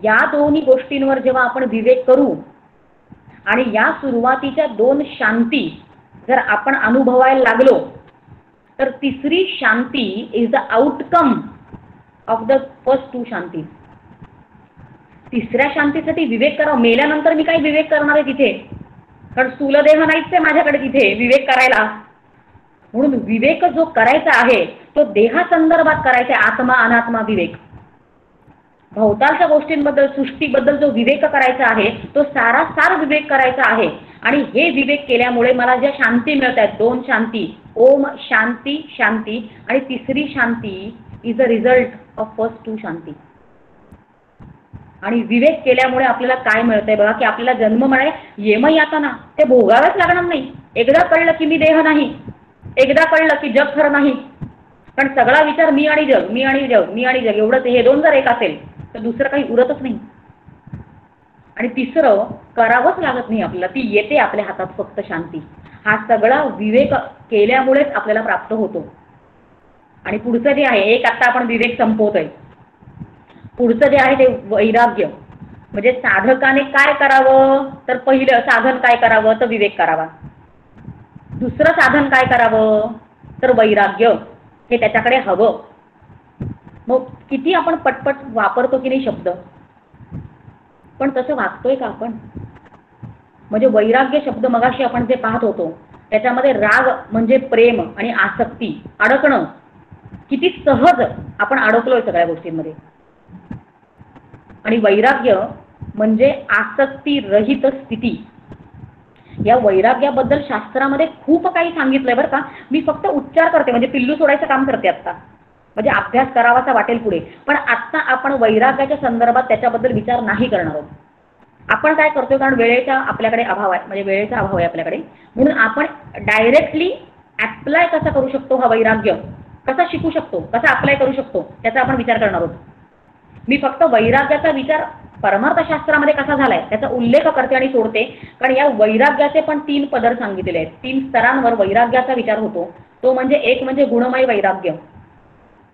A: या दोन्ही गोष्टींवर जेव्हा आपण विवेक करू आणि या सुरुवातीच्या 2 शांती जर आपण अनुभवायला लागलो तर तिसरी shanti is the outcome of the first 2 shanti. तिसऱ्या शांतीसाठी विवेक करावा. मेल्यानंतर मी काय विवेक करणार आहे तिथे? कारण स्थूल देह नाहीच आहे माझ्याकडे तिथे विवेक करायला. म्हणून विवेक जो करायचा आहे तो देहासंदर्भात करायचा आहे. आत्मा अनात्मा विवेक. भोवतालच्या गोष्टींबद्दल, सृष्टीबद्दल जो विवेक करायचा आहे तो सारासार विवेक करायचा आहे. आणि हे विवेक केल्यामुळे मला ज्या शांती मिळत आहेत, 2 शांती, ओम शांती शांती, आणि तिसरी shanti is a result of first 2 shanti. आणि विवेक केल्यामुळे आपल्याला काय मिळतंय बघा, की आपल्याला जन्म म्हणे येमयातना ते भोगावंच लागणार नाही. एकदा कळलं की मी देह नाही, एकदा कळलं की जग खरं नाही. पण सगळा विचार मी आणि जग, मी आणि जग, मी आणि जग एवढंच. हे 2 जर एक असेल तर दुसरं काही उरतच नाही. आणि तिसरं करावंच लागत नाही आपल्याला, ती येते आपल्या हातात फक्त शांती. हा सगळा विवेक केल्यामुळेच आपल्याला प्राप्त होतो. आणि पुढचं जे आहे, एक आता आपण विवेक संपवतोय, पुढचं जे आहे ते वैराग्य. म्हणजे साधकाने काय करावं तर पहिलं साधन काय करावं तर विवेक करावा. दुसरं साधन काय करावं तर वैराग्य, हे त्याच्याकडे हवं. मग किती आपण पटपट वापरतो की नाही शब्द, पण तसं वागतोय का आपण? म्हणजे वैराग्य शब्द मगाशी आपण जे पाहत होतो, त्याच्यामध्ये राग म्हणजे प्रेम आणि आसक्ती अडकणं, किती सहज आपण अडकलोय सगळ्या गोष्टींमध्ये. आणि वैराग्य म्हणजे आसक्ती रहित स्थिती. या वैराग्याबद्दल शास्त्रामध्ये खूप काही सांगितलंय बरं का. मी फक्त उच्चार करते, म्हणजे पिल्लू सोडायचं काम करते आता, म्हणजे अभ्यास करावासा वाटेल पुढे. पण आत्ता आपण वैराग्याच्या संदर्भात त्याच्याबद्दल विचार नाही करणार आहोत. आपण काय करतोय, कारण वेळेचा आपल्याकडे अभाव आहे, म्हणजे वेळेचा अभाव आहे आपल्याकडे, म्हणून आपण डायरेक्टली अप्लाय कसा करू शकतो, हा वैराग्य कसा शिकू शकतो, कसा अप्लाय करू शकतो, त्याचा आपण विचार करणार आहोत. मी फक्त वैराग्याचा विचार परमार्थशास्त्रामध्ये कसा झालाय त्याचा उल्लेख करते आणि सोडते, कारण या वैराग्याचे पण 3 पदर सांगितलेले आहेत. 3 स्तरांवर वैराग्याचा विचार होतो. तो म्हणजे एक म्हणजे गुणमय वैराग्य,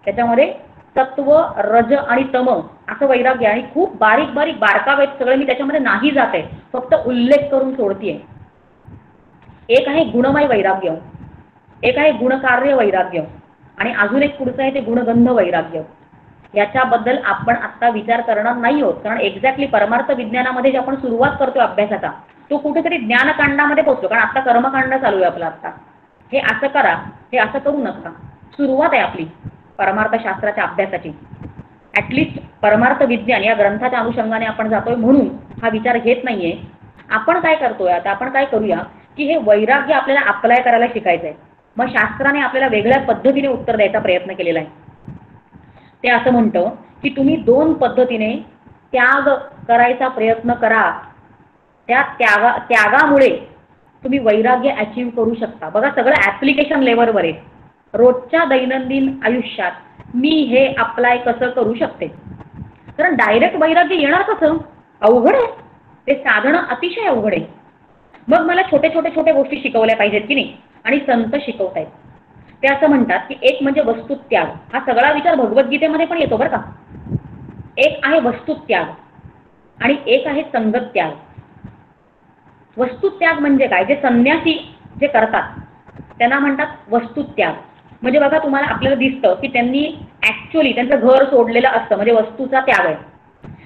A: त्याच्यामध्ये सत्व, रज आणि तम असं वैराग्य, आणि खूप बारीक बारीक बारकावे सगळे मी त्याच्यामध्ये नाही जाते, फक्त उल्लेख करून सोडतीये. एक आहे गुणमय वैराग्य, एक आहे गुणकार्य वैराग्य, आणि अजून एक पुढचं आहे ते गुणगंध वैराग्य. याच्याबद्दल आपण आत्ता विचार करणार नाही आहोत, कारण एक्झॅक्टली परमार्थ विज्ञानामध्ये जे आपण सुरुवात करतो अभ्यासाचा, तो कुठेतरी ज्ञानकांडामध्ये पोहोचतो, कारण आता कर्मकांड चालू आहे आपलं. आत्ता हे असं करा, हे असं करू नका, सुरुवात आहे आपली परमार्थशास्त्राच्या अभ्यासाची. ॲटलिस्ट परमार्थ विज्ञान या ग्रंथाच्या अनुषंगाने आपण जातोय म्हणून हा विचार घेत नाहीये. आपण काय करतोय आता, आपण काय करूया की हे वैराग्य आपल्याला अप्लाय करायला शिकायचं आहे. मग शास्त्राने आपल्याला वेगळ्या पद्धतीने उत्तर द्यायचा प्रयत्न केलेला आहे. ते असं म्हणतं की तुम्ही 2 पद्धतीने त्याग करायचा प्रयत्न करा, त्या त्यागामुळे तुम्ही वैराग्य अचीव करू शकता. बघा, सगळं ॲप्लिकेशन लेवलवर आहे. रोजच्या दैनंदिन आयुष्यात मी हे अप्लाय कसं करू शकते, कारण डायरेक्ट वैराग्य येणार कसं, अवघड आहे ते, साधणं अतिशय अवघड आहे. मग मला छोटे गोष्टी शिकवल्या पाहिजेत की नाही, आणि संत शिकवतायत. ते असं म्हणतात की एक म्हणजे वस्तुत्याग. हा सगळा विचार भगवद्गीतेमध्ये पण येतो बरं का. एक आहे वस्तुत्याग आणि एक आहे संगत त्याग. वस्तुत्याग म्हणजे काय, जे संन्यासी जे करतात त्यांना म्हणतात वस्तुत्याग. म्हणजे बघा, तुम्हाला आपल्याला दिसतं की त्यांनी ॲक्च्युअली त्यांचं घर सोडलेलं असतं, म्हणजे वस्तूचा त्याग आहे.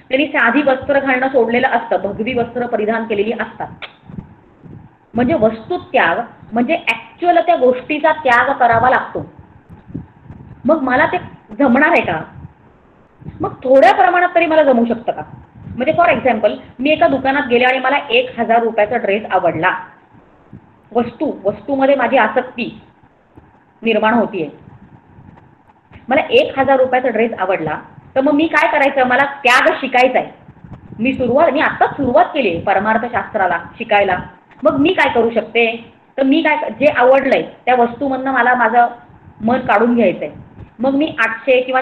A: त्यांनी साधी वस्त्र घालणं सोडलेलं असतं, भगवी वस्त्र परिधान केलेली असतात. म्हणजे वस्तुत्याग म्हणजे ॲक्च्युअल त्या गोष्टीचा त्याग करावा लागतो. मग मला ते जमणार आहे का, मग थोड्या प्रमाणात तरी मला जमू शकतं का. म्हणजे फॉर एक्झाम्पल, मी एका दुकानात गेले आणि मला 1000 रुपयाचा ड्रेस आवडला. वस्तूमध्ये माझी आसक्ती निर्माण होतीये. मला 1000 रुपयाचा ड्रेस आवडला, तर मग मी काय करायचं, मला त्याग शिकायचा आहे. मी आत्ताच सुरुवात केली परमार्थशास्त्राला शिकायला. मग मी काय करू शकते, तर मी काय, जे आवडलंय त्या वस्तूमधनं मला माझं मन काढून घ्यायचंय. मग मी 800 किंवा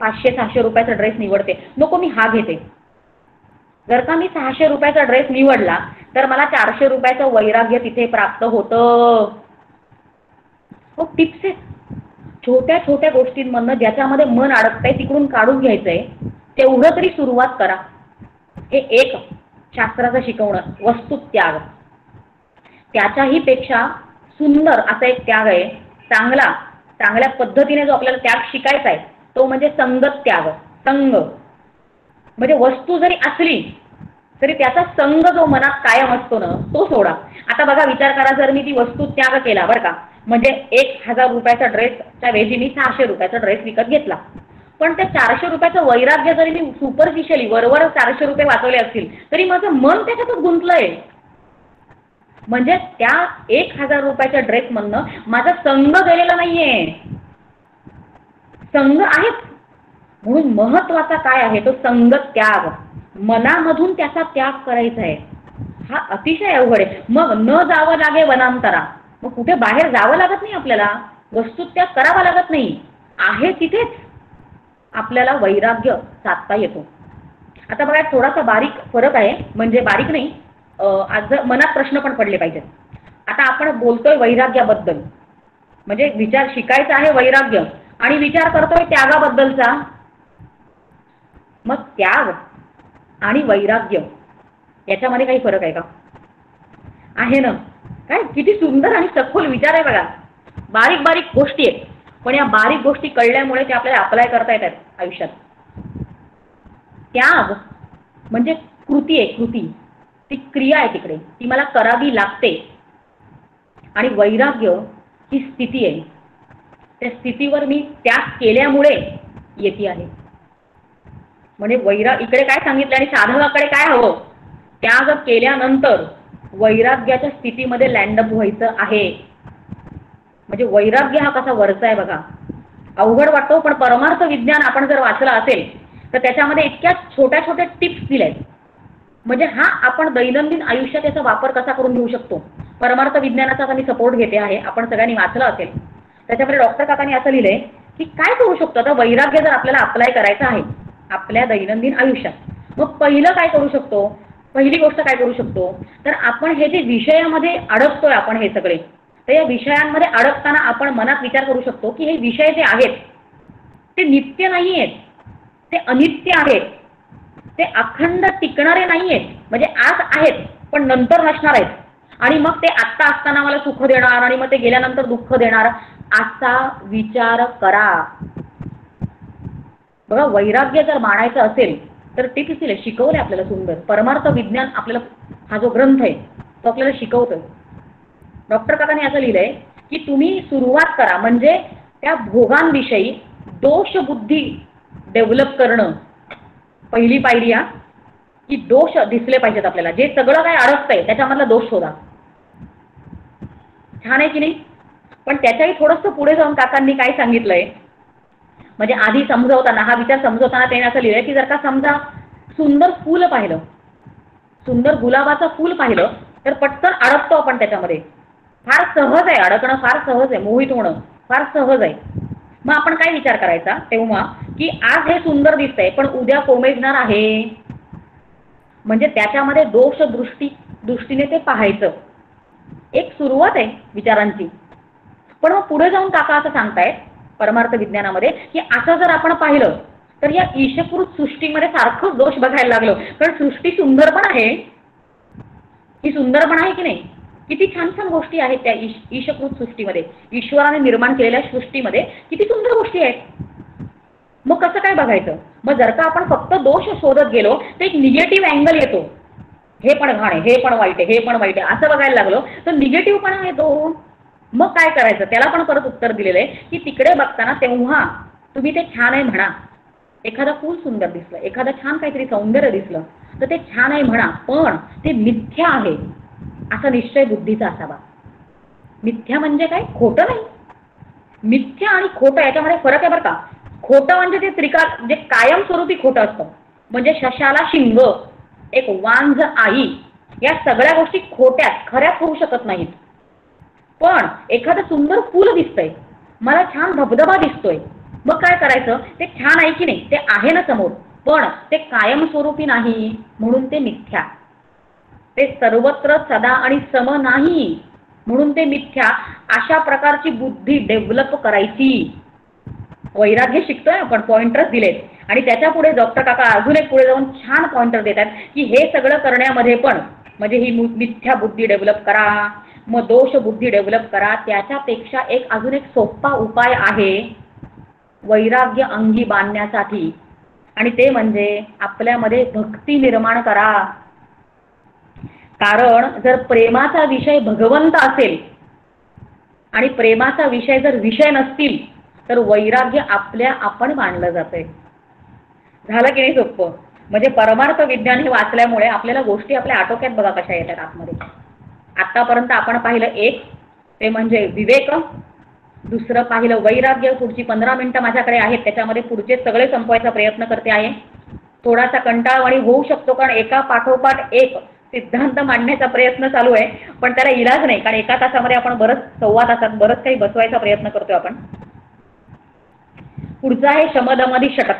A: 500-600 रुपयाचा ड्रेस निवडते, नको मी हा घेते. जर का मी 600 रुपयाचा ड्रेस निवडला तर मला 400 रुपयाचं वैराग्य तिथे प्राप्त होतं. हो, टिप्स आहेत. छोट्या गोष्टींमधनं ज्याच्यामध्ये मन अडकतंय तिकडून काढून घ्यायचंय, तेवढं तरी सुरुवात करा. हे एक शास्त्राचं शिकवणं, वस्तुत्याग. त्याच्याही पेक्षा सुंदर असा एक त्याग आहे, चांगल्या पद्धतीने जो आपल्याला त्याग शिकायचा आहे, तो म्हणजे संगत त्याग. संग म्हणजे वस्तू जरी असली तरी त्याचा संग जो मनात कायम असतो ना, तो सोडा. आता बघा, विचार करा, जर मी ती वस्तू त्याग केला बरं का, म्हणजे 1000 रुपयाचा ड्रेसच्या ऐवजी मी 600 रुपयाचा ड्रेस विकत घेतला, पण त्या 400 रुपयाचं वैराग्य जरी मी सुपरफिशियली वरवर 400 रुपये वाचवले असतील तरी माझं मन त्याच्यातच गुंतलंय. म्हणजे त्या 1000 रुपयाच्या ड्रेसमधनं माझा संग गेलेला नाहीये, संग आहेच. म्हणून महत्वाचा काय आहे, तो संगत त्याग. मनामधून त्याचा त्याग करायचा आहे. हा अतिशय अवघड आहे. मग न जावं लागे वनांतरा, मग कुठे बाहेर जावं लागत नाही आपल्याला, वस्तुत्याग करावा लागत नाही, आहे तिथेच आपल्याला वैराग्य साधता येतो. आता बघा, थोडासा बारीक फरक आहे, म्हणजे बारीक नाही, आज मनात प्रश्न पण पडले पाहिजेत. आता आपण बोलतोय वैराग्याबद्दल, म्हणजे विचार शिकायचा आहे वैराग्य, आणि विचार करतोय त्यागाबद्दलचा. मग त्याग आणि वैराग्य याच्यामध्ये काही फरक आहे का, आहे ना. काय किती सुंदर आणि सखोल विचार आहे बघा. बारीक बारीक गोष्टी आहेत, पण या बारीक गोष्टी कळल्यामुळे ते आपल्याला अप्लाय करता येतात आयुष्यात. त्याग म्हणजे कृती आहे, कृती, ती क्रिया आहे तिकडे, ती मला करावी लागते. आणि वैराग्य ही स्थिती आहे. त्या स्थितीवर मी त्याग केल्यामुळे येते आहे. म्हणजे इकडे काय सांगितलं आणि साधकाकडे काय हवं? त्याग केल्यानंतर वैराग्याच्या स्थितीमध्ये लँडअप व्हायचं आहे. म्हणजे वैराग्य हा कसा वरचा आहे बघा. अवघड वाटतो, पण परमार्थ विज्ञान आपण जर वाचलं असेल तर त्याच्यामध्ये इतक्या छोट्या छोट्या टिप्स दिल्या आहेत. म्हणजे हा आपण दैनंदिन आयुष्यात याचा वापर कसा करून घेऊ शकतो. परमार्थ विज्ञानाचा मी सपोर्ट घेते आहे, आपण सगळ्यांनी वाचलं असेल. त्याच्यामध्ये डॉक्टर काकांनी असं लिहिलंय की काय करू शकतो आता वैराग्य जर आपल्याला अप्लाय करायचं आहे आपल्या दैनंदिन आयुष्यात, मग पहिलं काय करू शकतो? पहिली गोष्ट काय करू शकतो तर आपण हे जे विषयामध्ये अडकतोय आपण हे सगळे, तर या विषयांमध्ये अडकताना आपण मनात विचार करू शकतो की हे विषय जे आहेत ते नित्य नाही आहेत, ते अनित्य आहेत, ते अखंड टिकणारे नाही आहेत. म्हणजे आज आहेत पण नंतर नसणार आहेत, आणि मग ते आत्ता असताना मला सुख देणार आणि मग ते गेल्यानंतर दुःख देणार, असा विचार करा. बघा, वैराग्य जर मानायचं असेल तर टिप्स दिले, शिकवले आपल्याला सुंदर. परमार्थ विज्ञान आपल्याला हा जो ग्रंथ आहे तो आपल्याला शिकवतोय. डॉक्टर काकांनी असं लिहिलंय की तुम्ही सुरुवात करा, म्हणजे त्या भोगांविषयी दोषबुद्धी डेव्हलप करणं पहिली पायरी आहे. की दोष दिसले पाहिजेत आपल्याला, जे सगळं काय अडकतंय त्याच्यामधला दोष शोधा. छान आहे की नाही? पण त्याच्याही थोडंसं पुढे जाऊन काकांनी काय सांगितलंय, म्हणजे आधी समजवताना हा विचार समजवताना त्याने असं लिहिलंय की जर का समजा सुंदर फूल पाहिलं, सुंदर गुलाबाचं फूल पाहिलं तर पटकन अडकतो आपण त्याच्यामध्ये. फार सहज आहे अडकणं, फार सहज आहे, मोहित होणं फार सहज आहे. मग आपण काय विचार करायचा तेव्हा की आज हे सुंदर दिसतंय पण उद्या कोमेजणार आहे, म्हणजे त्याच्यामध्ये दोष दृष्टीने ते पाहायचं. एक सुरुवात आहे विचारांची. पण मग पुढे जाऊन काका असं सांगतायत परमार्थ विज्ञानामध्ये की असं जर आपण पाहिलं तर या ईशकृत सृष्टीमध्ये सारखंच दोष बघायला लागलो. कारण सृष्टी सुंदर पण आहे, ही सुंदर पण आहे की नाही? किती छान छान गोष्टी आहेत त्या ईशकृत सृष्टीमध्ये, ईश्वराने निर्माण केलेल्या सृष्टीमध्ये किती सुंदर गोष्टी आहेत. मग कसं काय बघायचं? मग जर का आपण फक्त दोष शोधत गेलो तर एक निगेटिव्ह अँगल येतो. हे पण घाण आहे, हे पण वाईट आहे, हे पण वाईट आहे असं बघायला लागलो तर निगेटिव्ह पण आहे तो. मग काय करायचं? त्याला पण परत उत्तर दिलेलं आहे की तिकडे बघताना तेव्हा तुम्ही ते छान आहे म्हणा. एखादं फूल सुंदर दिसलं, एखादं छान काहीतरी सौंदर्य दिसलं तर ते छान आहे म्हणा, पण ते मिथ्या आहे असा निश्चय बुद्धीचा असावा. मिथ्या म्हणजे काय? खोटं नाही. मिथ्या आणि खोटं याच्यामध्ये फरक आहे बरं का. खोटं म्हणजे ते जे कायमस्वरूपी खोटं असतं, म्हणजे शशाला शिंग, एक वांझ आई, या सगळ्या गोष्टी खोट्यात खऱ्याच होऊ शकत नाहीत. पण एखादं सुंदर फूल दिसतंय, मला छान धबधबा दिसतोय, मग काय करायचं? ते छान आहे की नाही, ते आहे ना समोर, पण ते कायमस्वरूपी नाही म्हणून ते मिथ्या. ते सर्वत्र सदा आणि सम नाही म्हणून ते मिथ्या. अशा प्रकारची बुद्धी डेव्हलप करायची. वैराग्य शिकतोय आपण, पॉइंटर्स दिलेत, आणि त्याच्या पुढे डॉक्टर काका अजून एक पुढे जाऊन छान पॉइंटर देतात की हे सगळं करण्यामध्ये पण म्हणजे ही मिथ्या बुद्धी डेव्हलप करा, मग दोष बुद्धी डेव्हलप करा. त्याच्यापेक्षा अजून एक सोपा उपाय आहे वैराग्य अंगी बांधण्यासाठी, आणि ते म्हणजे आपल्यामध्ये भक्ती निर्माण करा. कारण जर प्रेमाचा विषय भगवंत असेल आणि प्रेमाचा विषय जर विषय नसतील तर वैराग्य आपण मानलं जातंय. झालं की नाही सोपं? म्हणजे परमार्थ विज्ञान हे वाचल्यामुळे आपल्याला गोष्टी आपल्या आटोक्यात बघा कशा येतात आतमध्ये. आतापर्यंत आपण पाहिलं एक ते म्हणजे विवेक, दुसरं पाहिलं वैराग्य. पुढची 15 मिनिटं माझ्याकडे आहेत, त्याच्यामध्ये पुढचे सगळे संपवायचा प्रयत्न करते आहे. थोडासा कंटाळवाणी होऊ शकतो कारण एका पाठोपाठ एक सिद्धांत मांडण्याचा प्रयत्न चालू आहे, पण त्याला इलाज नाही, कारण एका तासामध्ये आपण सव्वा तासात बरंच काही बसवायचा प्रयत्न करतोय आपण. पुढचा आहे शमदमधी षटक.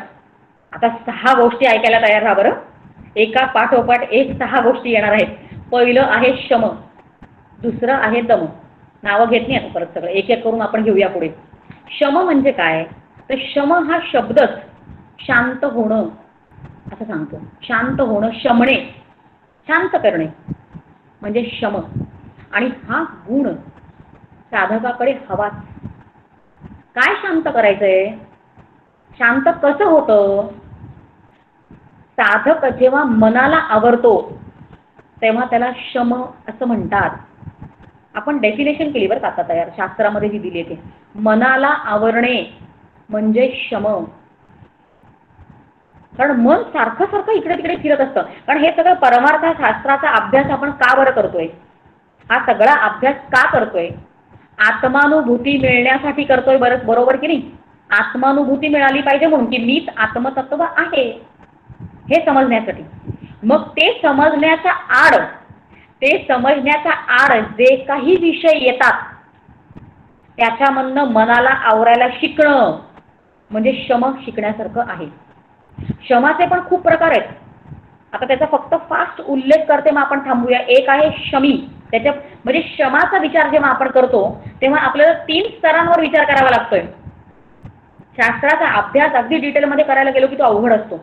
A: आता 6 गोष्टी ऐकायला तयार राहा बरं. एका पाठोपाठ एक 6 गोष्टी येणार आहेत. पहिलं आहे शम, दुसरं आहे दम. नावं घेत नाही आता परत, सगळं एक एक करून आपण घेऊया पुढे. शम म्हणजे काय? तर शम हा शब्दच शांत होणं असं सांगतो. शांत होणं, शमणे, शांत करणे म्हणजे शम. आणि हा गुण साधकाकडे हवाच. काय शांत करायचंय? शांत कसं होतं? साधक जेव्हा मनाला आवरतो तेव्हा त्याला शम असं म्हणतात. आपण डेफिनेशन केली बरं का आता तयार, शास्त्रामध्ये जी दिली आहे ते. मनाला आवरणे म्हणजे शम. कारण मन सारखं सारखं इकडे तिकडे फिरत असतं. कारण हे सगळं परमार्थ शास्त्राचा अभ्यास आपण का बरं करतोय? हा सगळा अभ्यास का करतोय? आत्मानुभूती मिळण्यासाठी करतोय, बरोबर की नाही? आत्मानुभूती मिळाली पाहिजे म्हणून, की मीच आत्मतत्व आहे हे समजण्यासाठी. मग ते समजण्याच्या आड जे काही विषय येतात त्याच्यामधनं मनाला आवरायला शिकणं म्हणजे शम शिकण्यासारखं आहे. शमाचे पण खूप प्रकार आहेत. आता त्याचा फक्त फास्ट उल्लेख करते, मग आपण थांबूया. एक आहे शमी. त्याच्या म्हणजे शमाचा विचार जेव्हा आपण करतो तेव्हा आपल्याला 3 स्तरांवर विचार करावा लागतोय. शास्त्राचा अभ्यास अगदी डिटेलमध्ये करायला गेलो की तो अवघड असतो.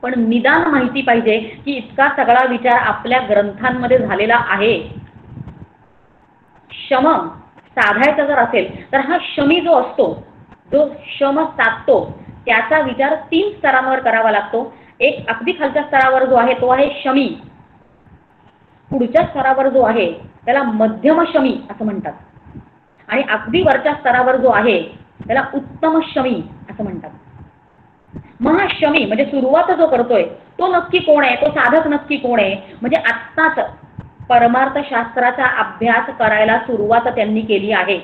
A: पण निदान माहिती पाहिजे की इतका सगळा विचार आपल्या ग्रंथांमध्ये झालेला आहे. शम साधायचा जर असेल तर हा शमी जो असतो, जो शम साधतो, त्याचा विचार 3 स्तरांवर करावा लागतो. एक अगदी खालच्या स्तरावर जो आहे तो आहे शमी. पुढच्या स्तरावर जो आहे त्याला मध्यम शमी असं म्हणतात. आणि अगदी वरच्या स्तरावर जो आहे त्याला उत्तम शमी असं म्हणतात. मग हा शमी म्हणजे सुरुवात जो करतोय तो नक्की कोण आहे? तो साधक नक्की कोण आहे? म्हणजे आत्ताच परमार्थशास्त्राचा अभ्यास करायला सुरुवात त्यांनी केली आहे.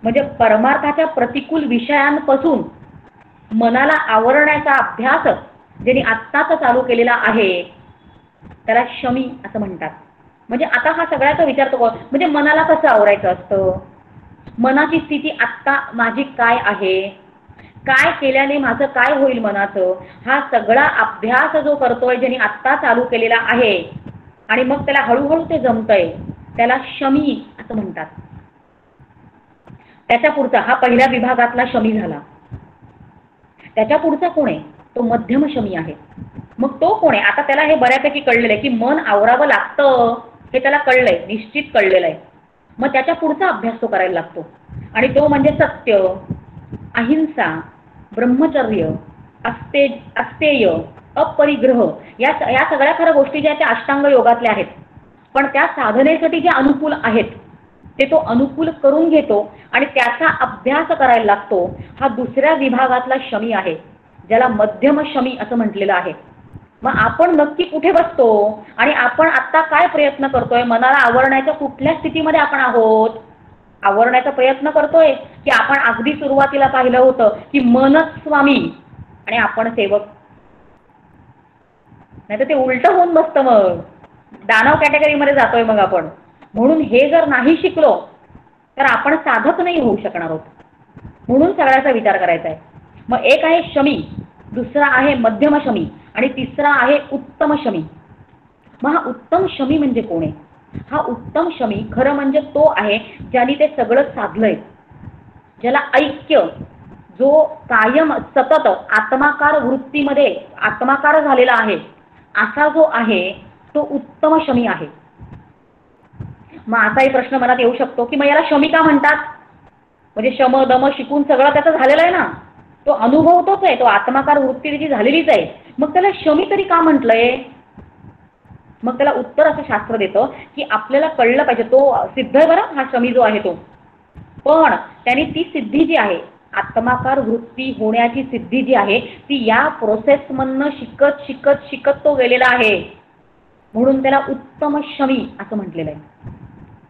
A: म्हणजे परमार्थाच्या प्रतिकूल विषयांपासून मनाला आवरण्याचा अभ्यास ज्यांनी आत्ताच चालू केलेला आहे त्याला शमी असं म्हणतात. म्हणजे आता हा सगळ्याचा विचार तो म्हणजे मनाला कसं आवरायचं असतं, मनाची स्थिती आत्ता माझी काय आहे, काय केल्याने माझं काय होईल मनाचं, हा सगळा अभ्यास जो करतोय ज्यांनी आत्ता चालू केलेला आहे आणि मग त्याला हळूहळू ते जमतंय त्याला शमी असं म्हणतात. त्याच्या पुढचा हा पहिल्या विभागातला शमी झाला. त्याच्या पुढचा कोण आहे? तो मध्यम शमी आहे. मग तो कोण आहे? आता त्याला हे बऱ्यापैकी कळलेलं आहे की मन आवरावं लागतं, हे त्याला कळलंय, निश्चित कळलेलं आहे. मग त्याच्या पुढचा अभ्यास तो करायला लागतो आणि तो म्हणजे सत्य, अहिंसा, ब्रह्मचर्य, अस्तेय, अपरिग्रह या सगळ्या खऱ्या गोष्टी ज्या त्या अष्टांग योगातल्या आहेत. पण त्या साधनेसाठी जे अनुकूल आहेत ते तो अनुकूल करून घेतो आणि त्याचा अभ्यास करायला लागतो. हा दुसऱ्या विभागातला शमी आहे ज्याला मध्यम शमी असं म्हटलेलं आहे. मग आपण नक्की कुठे बसतो आणि आपण आत्ता काय प्रयत्न करतोय? मनाला आवरण्याच्या कुठल्या स्थितीमध्ये आपण आहोत? आवरण्याचा प्रयत्न करतोय की आपण अगदी सुरुवातीला पाहिलं होतं की मनच स्वामी आणि आपण सेवक? नाही तर ते उलट होऊन बसतं, मग दानव कॅटेगरीमध्ये जातोय मग आपण. म्हणून हे जर नाही शिकलो तर आपण साधक नाही होऊ शकणार आहोत. म्हणून सगळ्याचा विचार करायचा आहे. मग एक आहे शमी, दुसरा आहे मध्यम शमी आणि तिसरा आहे उत्तम शमी. मग हा उत्तम शमी म्हणजे कोण आहे? हा उत्तम शमी खरं म्हणजे तो आहे ज्याने ते सगळं साधलंय, ज्याला ऐक्य, जो कायम सतत आत्माकार वृत्तीमध्ये आत्माकार झालेला आहे, असा जो आहे तो उत्तम शमी आहे. मग असाही प्रश्न मनात येऊ शकतो की मग याला शमी का म्हणतात? म्हणजे शम दम शिकून सगळं त्याचं झालेलं आहे ना, तो अनुभव तोच आहे, तो आत्माकार वृत्ती त्याची झालेलीच आहे, मग त्याला शमी तरी का म्हटलंय? मग त्याला उत्तर असं शास्त्र देतं की आपल्याला कळलं पाहिजे, तो सिद्ध आहे बरं हा शमी जो आहे तो, पण त्याने ती सिद्धी जी आहे आत्माकार वृत्ती होण्याची सिद्धी जी आहे ती या प्रोसेसमधनं शिकत शिकत शिकत तो गेलेला आहे, म्हणून त्याला उत्तम शमी असं म्हटलेलं आहे.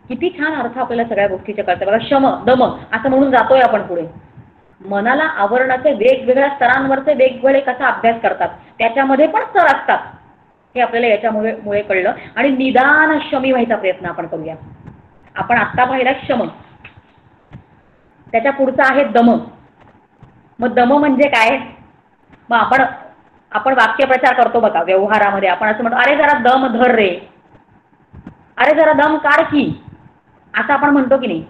A: किती छान अर्थ आपल्याला सगळ्या गोष्टीचे कळतं बघा. शम दम असं म्हणून जातोय आपण पुढे. मनाला आवरणाचे वेगवेगळ्या स्तरांवरचे वेगवेगळे कसा अभ्यास करतात त्याच्यामध्ये पण स्तर असतात हे आपल्याला याच्यामुळे कळलं. आणि निदान शमी व्हायचा प्रयत्न आपण करूया. आपण आत्ता पाहिला शम, त्याच्या पुढचा आहे दम. मग दम म्हणजे काय? मग आपण वाक्यप्रचार करतो बघा व्यवहारामध्ये. आपण असं म्हणतो, अरे जरा दम धर रे, अरे जरा दम काढ की, असं आपण म्हणतो की नाही?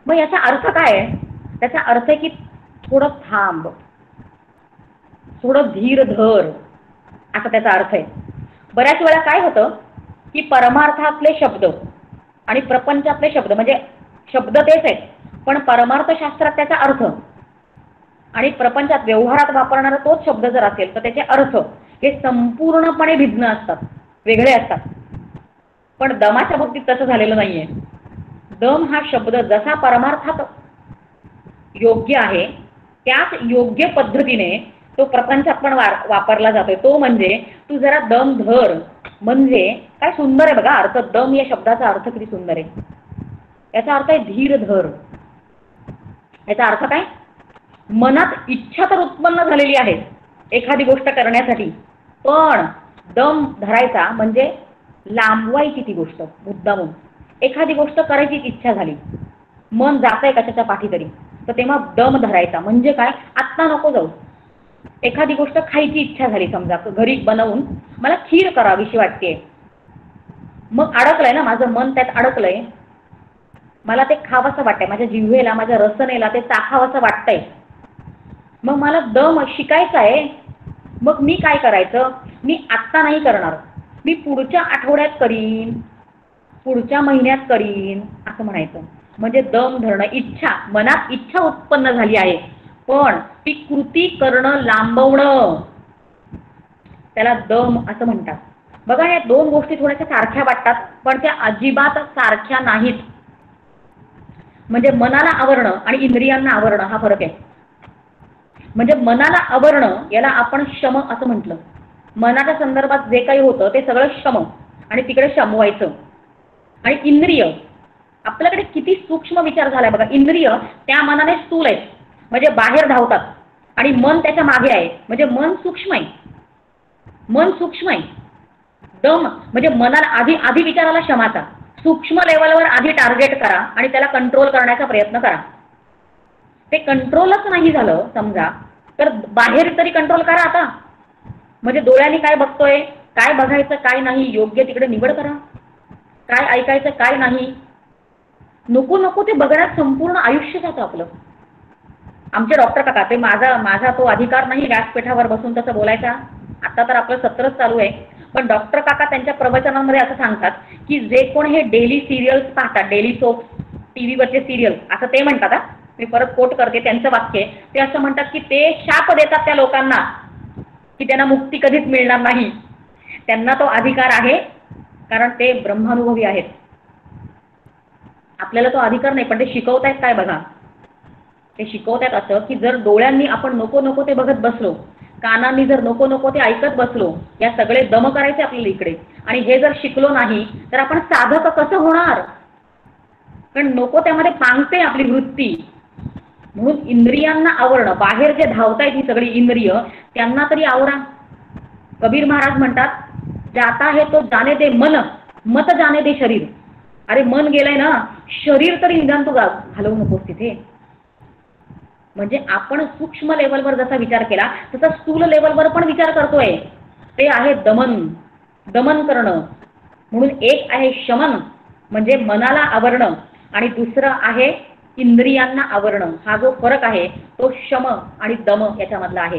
A: मग याचा अर्थ काय आहे? त्याचा अर्थ आहे की थोडं थांब, थोडं धीर धर, असा त्याचा अर्थ आहे. बऱ्याच वेळा काय होतं की परमार्थातले शब्द आणि प्रपंचातले शब्द म्हणजे शब्द तेच आहेत, पण परमार्थशास्त्रात त्याचा अर्थ आणि प्रपंचात व्यवहारात वापरणारा तोच शब्द जर असेल तर त्याचे अर्थ हे संपूर्णपणे भिन्न असतात, वेगळे असतात. पण दमाच्या बाबतीत तसं झालेलं नाहीये. दम हा शब्द जसा परमार्थात योग्य आहे त्याच योग्य पद्धतीने तो प्रपंचात पण वापरला जातोय. तो म्हणजे तू जरा दम धर. म्हणजे काय सुंदर आहे बघा अर्थ. दम या शब्दाचा अर्थ किती सुंदर आहे. याचा अर्थ आहे धीर धर. याचा अर्थ काय? मनात इच्छा तर उत्पन्न झालेली आहे एखादी गोष्ट करण्यासाठी, पण दम धरायचा म्हणजे लांबवायची ती गोष्ट मुद्दामून. एखादी गोष्ट करायची इच्छा झाली, मन जातंय कशाच्या पाठी तरी, तर तेव्हा दम धरायचा म्हणजे काय? आत्ता नको जाऊ. एखादी गोष्ट खायची इच्छा झाली, समजा घरी बनवून मला खीर करावीशी वाटते, मग अडकलंय ना माझं मन, त्यात अडकलंय, मला ते खावंसं वाटतंय, माझ्या जिव्हेला माझ्या रसनेला ते चाखावंसं वाटतंय, मग मला दम शिकायचा आहे. मग मी काय करायचं? मी आत्ता नाही करणार, मी पुढच्या आठवड्यात करीन, पुढच्या महिन्यात करीन असं म्हणायचं. म्हणजे दम धरणं. इच्छा, मनात इच्छा उत्पन्न झाली आहे पण ती कृती करणं लांबवणं, त्याला दम असं म्हणतात. बघा या दोन गोष्टी थोड्याशा सारख्या वाटतात पण त्या अजिबात सारख्या नाहीत. म्हणजे मनाला आवरणं आणि इंद्रियांना आवरणं हा फरक आहे. म्हणजे मनाला आवरणं याला आपण शम असं म्हटलं. मनाच्या संदर्भात जे काही होतं ते सगळं शम आणि तिकडे शमवायचं. आणि इंद्रिय, आपल्याकडे किती सूक्ष्म विचार झालाय बघा. इंद्रिय त्या मनाने स्थूल आहेत म्हणजे बाहेर धावतात आणि मन त्याच्या मागे आहे म्हणजे मन सूक्ष्म आहे. मन सूक्ष्म आहे. दम म्हणजे मनाला आधी विचाराला क्षमाचा, सूक्ष्म लेवलवर आधी टार्गेट करा आणि त्याला कंट्रोल करण्याचा प्रयत्न करा. ते कंट्रोलच नाही झालं समजा तर बाहेर तरी कंट्रोल करा आता. म्हणजे डोळ्यांनी काय बघतोय, काय बघायचं काय नाही, योग्य तिकडे निवड करा. काय ऐकायचं काय नाही, नको नको ते बघण्यात संपूर्ण आयुष्य जातं आपलं. आमचे डॉक्टर काका, ते माझा तो अधिकार नाही व्यासपीठावर बसून तसं बोलायचा, आता तर आपलं सत्रच चालू आहे, पण डॉक्टर काका त्यांच्या प्रवचनांमध्ये असं सांगतात की जे कोण हे डेली सिरियल्स पाहतात, डेली सोप टीव्हीवरचे सिरियल्स असं ते म्हणतात. मी परत कोट करते त्यांचं वाक्य. ते असं म्हणतात की ते शाप देतात त्या लोकांना की त्यांना मुक्ती कधीच मिळणार नाही. त्यांना तो अधिकार आहे कारण ते ब्रह्मानुभवी आहेत. आपल्याला तो अधिकार नाही, पण ते शिकवतायत काय बघा. ते शिकवतायत असं की जर डोळ्यांनी आपण नको नको ते बघत बसलो, कानांनी जर नको नको ते ऐकत बसलो, या सगळे दम करायचे आपल्याला इकडे, आणि हे जर शिकलो नाही तर आपण साधक कसं होणार? कारण नको त्यामध्ये पांगते आपली वृत्ती. म्हणून इंद्रियांना आवरणं, बाहेर जे धावतायत ही सगळी इंद्रिय त्यांना तरी आवरा. कबीर महाराज म्हणतात, जाता है तो जाने दे मन, मत जाने दे शरीर. अरे मन गेलंय ना, शरीर तरी निदान तू घालवू नकोस तिथे. म्हणजे आपण सूक्ष्म लेवलवर जसा विचार केला तसा स्थूल लेवलवर पण विचार करतोय. ते आहे दमन करणं. म्हणून एक आहे शमन म्हणजे मनाला आवरणं आणि दुसरं आहे इंद्रियांना आवरणं. हा जो फरक आहे तो शम आणि दम याच्यामधला आहे.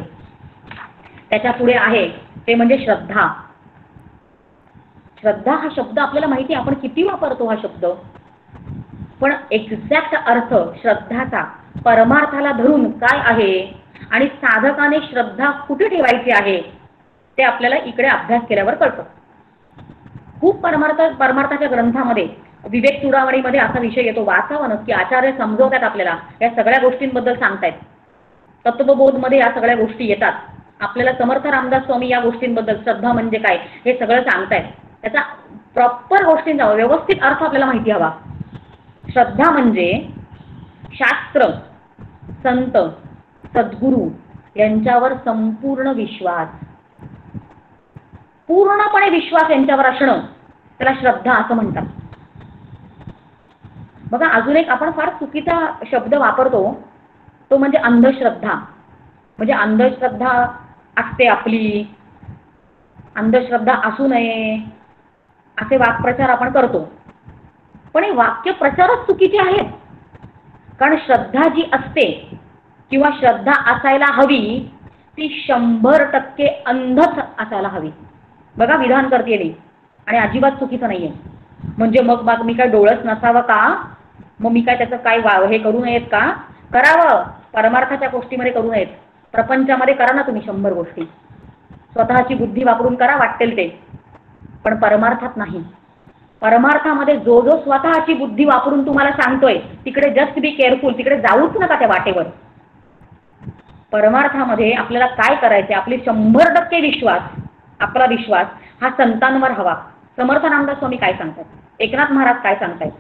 A: त्याच्या पुढे आहे ते म्हणजे श्रद्धा. श्रद्धा हा शब्द आपल्याला माहिती आहे, आपण किती वापरतो हा शब्द, पण एक्झॅक्ट अर्थ श्रद्धाचा परमार्थाला धरून काय आहे आणि साधकाने श्रद्धा कुठे ठेवायची आहे ते आपल्याला इकडे अभ्यास केल्यावर कळतं. खूप परमार्थाच्या ग्रंथामध्ये, विवेक चूडामणीमध्ये असा विषय येतो, वाचावा नक्की. आचार्य समजवतात आपल्याला, या सगळ्या गोष्टींबद्दल सांगतायत. तत्वबोधमध्ये या सगळ्या गोष्टी येतात आपल्याला. समर्थ रामदास स्वामी या गोष्टींबद्दल, श्रद्धा म्हणजे काय हे सगळं सांगतायत. त्याचा प्रॉपर गोष्टींचा व्यवस्थित अर्थ आपल्याला माहिती हवा. श्रद्धा म्हणजे शास्त्र, संत, सद्गुरू यांच्यावर संपूर्ण विश्वास, पूर्णपणे विश्वास यांच्यावर असणं त्याला श्रद्धा असं म्हणतात. बघा अजून एक आपण फार चुकीचा शब्द वापरतो तो म्हणजे अंधश्रद्धा. म्हणजे अंधश्रद्धा असते आपली, अंधश्रद्धा असू नये असे वाक्प्रचार आपण करतो. पण हे वाक्य प्रचारच चुकीचे आहेत. कारण श्रद्धा जी असते किंवा श्रद्धा असायला हवी ती 100% अंधच असायला हवी. बघा विधान करते मी आणि अजिबात चुकीचं नाहीये. म्हणजे मग मी काय डोळस नसावं का? मग मी काय त्याचं काय हे करू नयेत का? करावं. परमार्थाच्या गोष्टीमध्ये करू नयेत. प्रपंचामध्ये करा ना तुम्ही 100 गोष्टी, स्वतःची बुद्धी वापरून करा वाटेल ते, पण परमार्थात नाही. परमार्थामध्ये जो जो स्वतःची बुद्धी वापरून तुम्हाला सांगतोय तिकडे जस्ट बी केअरफुल, तिकडे जाऊच नका त्या वाटेवर. परमार्थामध्ये आपल्याला काय करायचे, आपली 100% विश्वास, आपला विश्वास हा संतांवर हवा. समर्थ नामदास स्वामी काय सांगतात, एकनाथ महाराज काय सांगतायत,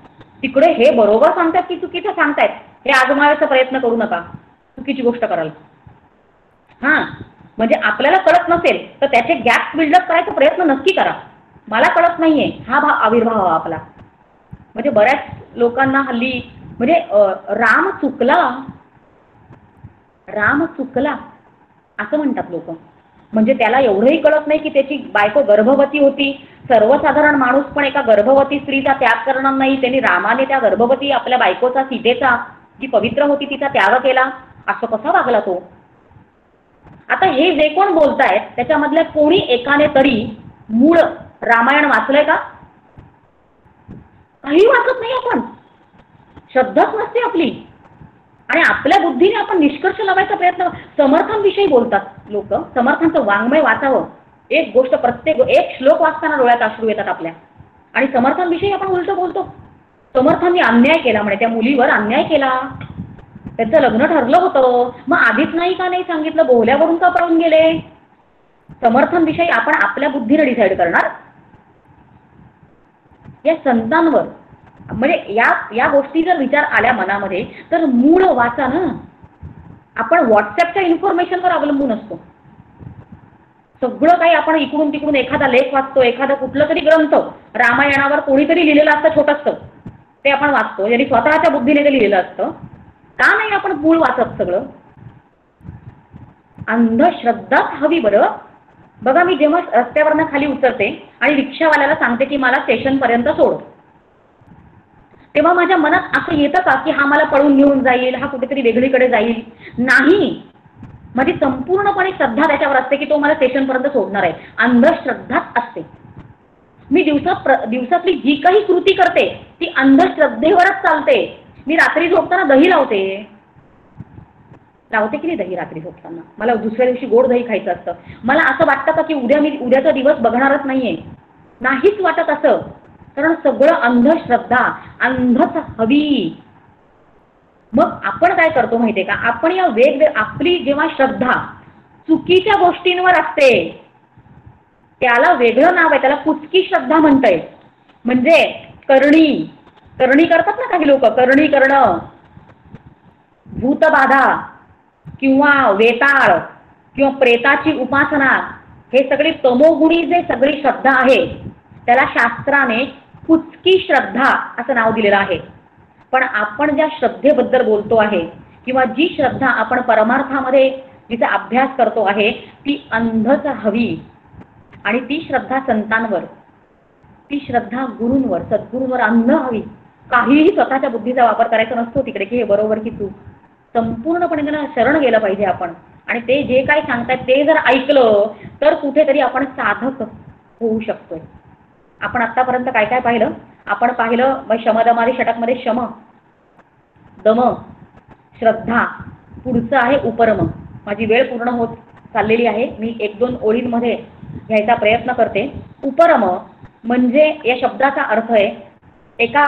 A: तिकडे हे बरोबर सांगतात की चुकीचं सांगतायत हे आजमावायचा प्रयत्न करू नका, चुकीची गोष्ट कराल. हां, म्हणजे आपल्याला कळत नसेल तर त्याचे गॅप बिल्डअप करायचा प्रयत्न नक्की करा. मला कळत नाहीये हा आविर्भाव हवा आपला. म्हणजे बऱ्याच लोकांना हल्ली म्हणजे राम चुकला असं म्हणतात लोक. म्हणजे त्याला एवढंही कळत नाही की त्याची बायको गर्भवती होती. सर्वसाधारण माणूस पण एका गर्भवती स्त्रीचा त्याग करणार नाही. त्यांनी रामाने त्या गर्भवती आपल्या बायकोचा, सीतेचा, जी पवित्र होती तिचा त्याग केला, असं कसा वागला तो. आता हे जे कोण बोलतायत त्याच्यामधल्या कोणी एकाने तरी मूळ रामायण वाचलंय का? काही वाचत नाही आपण, श्रद्धाच नसते आपली. आणि आपल्या बुद्धीने आपण निष्कर्ष लावायचा प्रयत्न. समर्थांविषयी बोलतात लोक, समर्थांचं वाङ्मय वाचावं. एक गोष्ट प्रत्येक एक श्लोक वाचताना डोळ्यात अश्रू येतात आपल्या. आणि समर्थांविषयी आपण उलट बोलतो. समर्थांनी अन्याय केला म्हणे, त्या मुलीवर अन्याय केला, त्याचं लग्न ठरलं होतं, मग आधीच नाही का नाही सांगितलं, बोहल्यावरून का पळून गेले. समर्थांविषयी आपण आपल्या बुद्धीने डिसाईड करणार. या संतांवर म्हणजे या गोष्टी जर विचार आल्या मनामध्ये तर मूळ वाचा ना. आपण व्हॉट्सअपच्या इन्फॉर्मेशनवर अवलंबून असतो. सगळं काही आपण इकडून तिकडून एखादा लेख वाचतो, एखादा कुठलं तरी ग्रंथ रामायणावर कोणीतरी लिहिलेलं असतं छोटंसं, ते आपण वाचतो, ज्यांनी स्वतःच्या बुद्धीने ते लिहिलेलं असतं. का नाही आपण मूळ वाचत सगळं? अंधश्रद्धाच हवी बरं. बघा, मी जेव्हा रस्त्यावरनं खाली उतरते आणि रिक्षावाल्याला सांगते की मला स्टेशनपर्यंत सोड, तेव्हा माझ्या मनात असं येतं का की हा मला पळून घेऊन जाईल, हा कुठेतरी वेगळीकडे जाईल? नाही, माझी संपूर्णपणे श्रद्धा त्याच्यावर असते की तो मला स्टेशनपर्यंत सोडणार आहे. अंधश्रद्धाच असते. मी दिवसातली जी काही कृती करते ती अंधश्रद्धेवरच चालते. मी रात्री झोपताना दही लावते की नाही दही रात्री झोपताना? मला दुसऱ्या दिवशी गोड दही खायचं असतं. मला असं वाटतं का की उद्याचा दिवस बघणारच नाहीये? नाहीच वाटत असं. कारण सगळं अंधश्रद्धा, अंधच हवी. मग आपण काय करतो माहितीये का, आपण या आपली जेव्हा श्रद्धा चुकीच्या गोष्टींवर असते त्याला वेगळं नाव आहे, त्याला कुचकी श्रद्धा म्हणताय. म्हणजे करणी करतात ना काही लोक, करणी करणं, भूतबाधा किंवा वेताळ किंवा प्रेताची उपासना, हे सगळी तमोगुणी जे सगळी श्रद्धा आहे त्याला शास्त्राने कुचकी श्रद्धा असं नाव दिलेलं आहे. पण आपण ज्या श्रद्धेबद्दल बोलतो आहे किंवा जी श्रद्धा आपण परमार्थामध्ये जिचा अभ्यास करतो आहे ती अंधच हवी. आणि ती श्रद्धा संतांवर, ती श्रद्धा गुरूंवर, सद्गुरूंवर अंध हवी. काहीही स्वतःच्या बुद्धीचा वापर करायचा नसतो तिकडे की हे बरोबर की चूक. संपूर्णपणे त्यांना शरण गेलं पाहिजे आपण. आणि ते जे काही सांगतायत ते जर ऐकलं तर कुठेतरी आपण साधक होऊ शकतोय. आपण आतापर्यंत काय काय पाहिलं? आपण पाहिलं शमदमादी षटकमध्ये शम, दम, श्रद्धा. पुढचं आहे उपरम. माझी वेळ पूर्ण होत चाललेली आहे, मी 1-2 ओळींमध्ये घ्यायचा प्रयत्न करते. उपरम म्हणजे या शब्दाचा अर्थ आहे, एका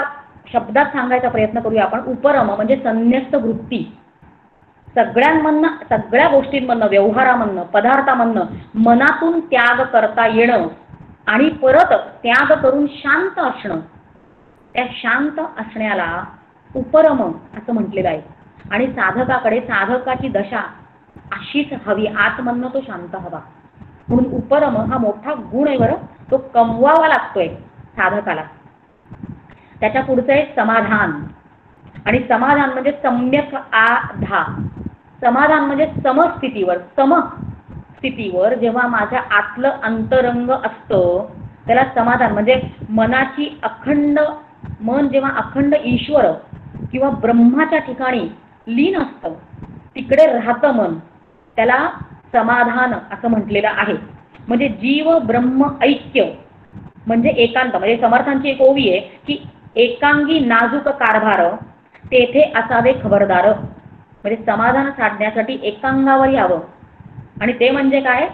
A: शब्दात सांगायचा प्रयत्न करूया आपण. उपरम म्हणजे संन्यस्त वृत्ती. सगळ्यांमधनं, सगळ्या गोष्टींमधनं, व्यवहारामधनं, पदार्थामधनं मनातून त्याग करता येणं आणि परत त्याग करून शांत असणं. त्या शांत असण्याला उपरम असं म्हटलेलं आहे. आणि साधकाकडे साधकाची दशा अशीच हवी, आतमधनं तो शांत हवा. म्हणून उपरम हा मोठा गुण आहे बरं, तो कमवावा लागतोय साधकाला. त्याच्या पुढचं आहे समाधान. आणि समाधान म्हणजे सम्यक आधा. समाधान म्हणजे समस्थितीवर, समस्थितीवर जेव्हा माझ्या आतलं अंतरंग असतं त्याला समाधान. म्हणजे मनाची अखंड, मन जेव्हा अखंड ईश्वर किंवा ब्रह्माच्या ठिकाणी लीन असतं तिकडे राहतं मन, त्याला समाधान असं म्हटलेलं आहे. म्हणजे जीव ब्रह्म ऐक्य म्हणजे एकांत. म्हणजे समर्थांची एक ओवी आहे की एकांगी नाजूक कारभार तेथे असावे खबरदार. म्हणजे समाधान साधण्यासाठी एकांगावर यावं. आणि ते म्हणजे काय?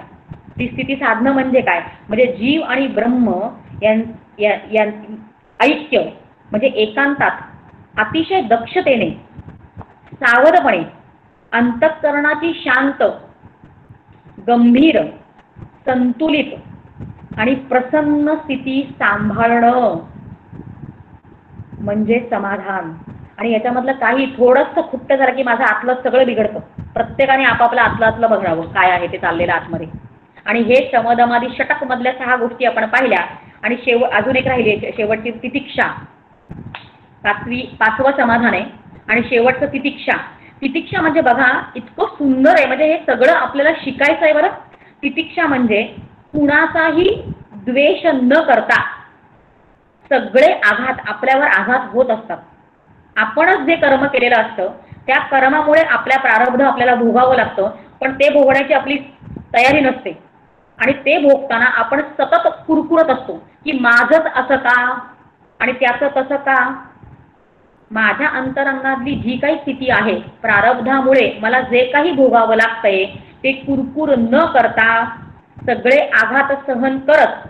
A: ती स्थिती साधणं म्हणजे काय? म्हणजे जीव आणि ब्रह्म ऐक्य म्हणजे एकांतात अतिशय दक्षतेने सावधपणे अंतःकरणाची शांत गंभीर संतुलित आणि प्रसन्न स्थिती सांभाळणं म्हणजे समाधान. आणि याच्यामधलं काही थोडंसं खुट्ट झालं की माझं आतलं सगळं बिघडतं. प्रत्येकाने आपापलं आतलं बघावं काय आहे ते चाललेलं आतमध्ये. आणि हे शमदमादी षटक मधल्या 6 गोष्टी आपण पाहिल्या. आणि अजून एक राहिली शेवटची तितिक्षा. 5वं समाधान आहे आणि शेवटचं तितिक्षा. तितिक्षा म्हणजे बघा इतकं सुंदर आहे, म्हणजे हे सगळं आपल्याला शिकायचं आहे बरं. तितिक्षा म्हणजे कुणाचाही द्वेष न करता सगळे आघात आपल्यावर आघात होत असतात. आपणच जे कर्म केलेलं असतं त्या कर्मामुळे आपल्या प्रारब्ध आपल्याला भोगावं लागतं, पण ते भोगण्याची आपली तयारी नसते. आणि ते भोगताना आपण सतत कुरकुरत असतो की माझंच असं का आणि त्याचं तसं का. माझ्या अंतरंगातली जी काही स्थिती आहे प्रारब्धामुळे मला जे काही भोगावं लागतंय ते कुरकुर न करता सगळे आघात सहन करत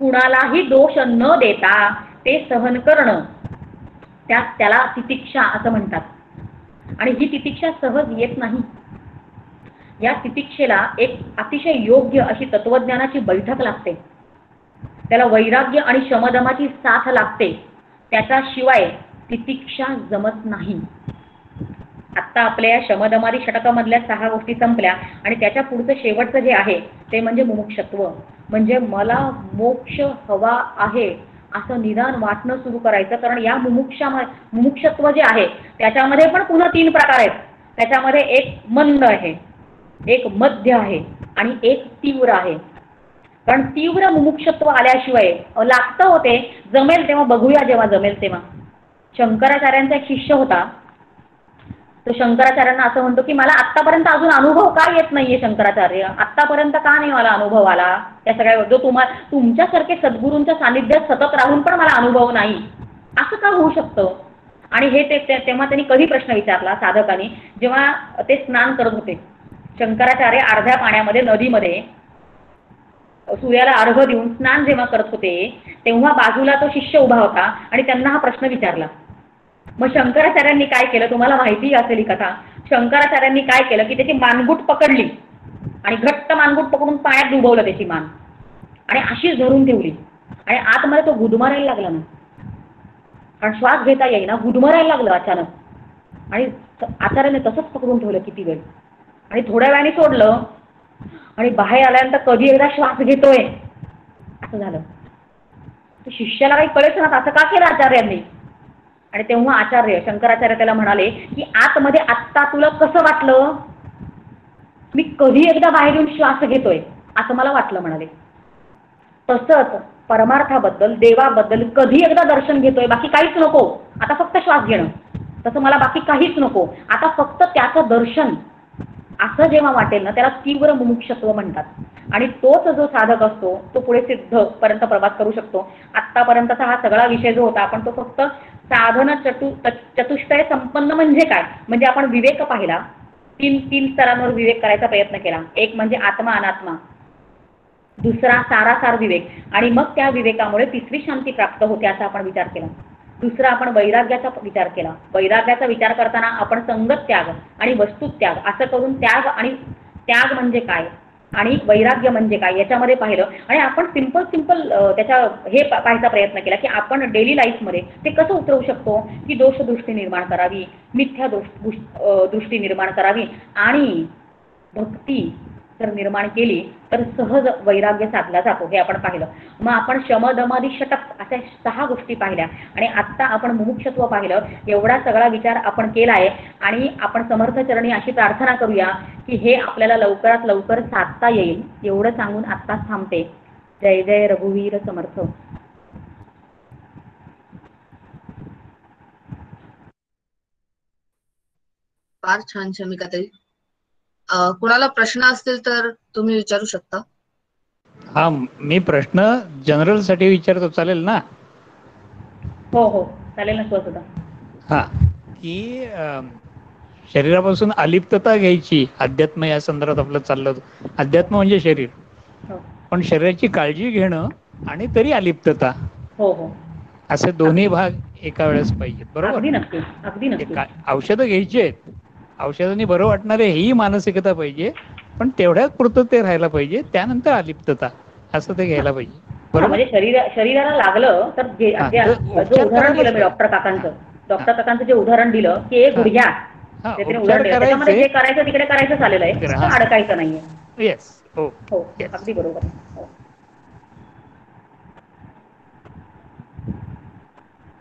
A: कुणालाही दोष न देता ते सहन करणं त्याला तितिक्षा असं म्हणतात. आणि ही तितिक्षा सहज येत नाही. या तितिक्षेला एक अतिशय योग्य अशी तत्वज्ञानाची बैठक लागते. त्याला वैराग्य आणि शमदमाची साथ लागते. त्याच्याशिवाय तितिक्षा जमत नाही. आत्ता आपल्या या शमदमादी षटकामधल्या 6 गोष्टी संपल्या आणि त्याच्या पुढचं शेवटचं जे आहे ते म्हणजे मुमुक्षत्व. म्हणजे मला मोक्ष हवा आहे असं निदान वाटणं सुरू करायचं. कारण या मुमुक्षत्व जे आहे त्याच्यामध्ये पण पुन्हा 3 प्रकार आहेत. त्याच्यामध्ये एक मंद आहे, एक मध्य आहे आणि एक तीव्र आहे. कारण तीव्र मुमुक्षत्व आल्याशिवाय लागतं होते जमेल तेव्हा बघूया, जेव्हा जमेल तेव्हा. शंकराचार्यांचा एक शिष्य होता. तो शंकराचार्यांना असं म्हणतो की मला आत्तापर्यंत अजून अनुभव का येत नाहीये शंकराचार्य, आत्तापर्यंत का नाही मला अनुभव आला या सगळ्या, जो तुमच्यासारखे सद्गुरूंच्या सानिध्यात सतत राहून पण मला अनुभव नाही, असं का होऊ शकतं. आणि हे तेव्हा त्यांनी कधी प्रश्न विचारला साधकाने, जेव्हा ते स्नान करत होते. शंकराचार्य अर्ध्या पाण्यामध्ये नदीमध्ये सूर्याला अर्घ्य देऊन स्नान जेव्हा करत होते तेव्हा बाजूला तो शिष्य उभा होता आणि त्यांना हा प्रश्न विचारला. मग शंकराचार्यांनी काय केलं तुम्हाला माहिती असेल ही कथा. शंकराचार्यांनी काय केलं की त्याची मानगूट पकडली आणि घट्ट मानगूट पकडून पाण्यात डुबवलं त्याची मान आणि अशीच धरून ठेवली. आणि आतमध्ये तो गुदमरायला लागला ना, कारण श्वास घेता येईना, गुदमरायला लागलं अचानक. आणि आचार्याने तसंच पकडून ठेवलं किती वेळ आणि थोड्या वेळाने सोडलं आणि बाहेर आल्यानंतर कधी एकदा श्वास घेतोय असं झालं. शिष्याला काही कळेच ना असं का केलं आचार्यांनी. आणि तेव्हा आचार्य शंकराचार्य त्याला म्हणाले की आतमध्ये आत्ता तुला कसं वाटलं, मी कधी एकदा बाहेर येऊन श्वास घेतोय असं मला वाटलं म्हणाले. तसंच परमार्थाबद्दल देवाबद्दल कधी एकदा दर्शन घेतोय, बाकी काहीच नको, आता फक्त श्वास घेणं, तसं मला बाकी काहीच नको, आता फक्त त्याचं दर्शन, असं जेव्हा वाटेल ना त्याला तीव्र मुमुक्षत्व म्हणतात. आणि तोच जो साधक असतो तो पुढे सिद्ध पर्यंत प्रवास करू शकतो. आत्तापर्यंतचा हा सगळा विषय जो होता आपण तो फक्त साधन चतुष्टय संपन्न म्हणजे काय, म्हणजे आपण विवेक पाहिला, 3 स्तरांवर विवेक करायचा प्रयत्न केला. एक म्हणजे आत्मा अनात्मा, दुसरा सारासार विवेक, आणि मग त्या विवेकामुळे 3री शांती प्राप्त होते असा आपण विचार केला. दुसरा आपण वैराग्याचा विचार केला. वैराग्याचा विचार करताना आपण संगत त्याग आणि वस्तुत्याग असं करून त्याग म्हणजे काय आणि वैराग्य म्हणजे काय याच्यामध्ये पाहिलं. आणि आपण सिंपल त्याच्या हे पाहायचा प्रयत्न केला की आपण डेली लाईफमध्ये ते कसं उतरवू शकतो की दोषदृष्टी निर्माण करावी, मिथ्या दृष्टी निर्माण करावी आणि भक्ती जर निर्माण केली तर सहज वैराग्य साधला जातो, हे आपण पाहिलं. मग आपण शमदमादी षटक अशा 6 गोष्टी पाहिल्या आणि आत्ता आपण मुमुक्षत्व पाहिलं. एवढा सगळा विचार आपण केला आहे आणि आपण समर्थ चरणी अशी प्रार्थना करूया की हे आपल्याला लवकरात लवकर साधता येईल. एवढं सांगून आत्ताच थांबते. जय जय रघुवीर समर्थ.
B: फार छान शमिका ताई. कुणाला प्रश्न असतील तर तुम्ही विचारू शकता.
C: हा, मी प्रश्न जनरल साठी विचारतो, चालेल ना?
A: हो हो चालेल ना स्वतः.
C: हा, की शरीरापासून अलिप्तता घ्यायची, अध्यात्म या संदर्भात आपलं चाललं होतं. अध्यात्म म्हणजे शरीर,
A: हो
C: पण शरीराची काळजी घेणं आणि तरी अलिप्तता.
A: हो हो
C: असे दोन्ही भाग एका वेळेस पाहिजेत, बरोबर.
A: अगदी नक्की, अगदी नक्की.
C: औषधं घ्यायची आहेत, औषधांनी बरं वाटणारे ही मानसिकता पाहिजे, पण तेवढ्याच पुरतं ते राहायला पाहिजे, त्यानंतर अलिप्तता असं ते घ्यायला पाहिजे,
A: हा,
C: बरोबर.
A: म्हणजे शरीराला लागलं तर जो उदाहरण दिलं मी डॉक्टर काकांचं जे उदाहरण दिलं की एक गुडघ्या त्याने उदाहरण दिलं, त्याच्यामध्ये जे करायचं तिकडे करायचं झालेलं आहे, तर अडकायचं नाहीये.
C: येस. हो,
A: हो, अगदी बरोबर. हो.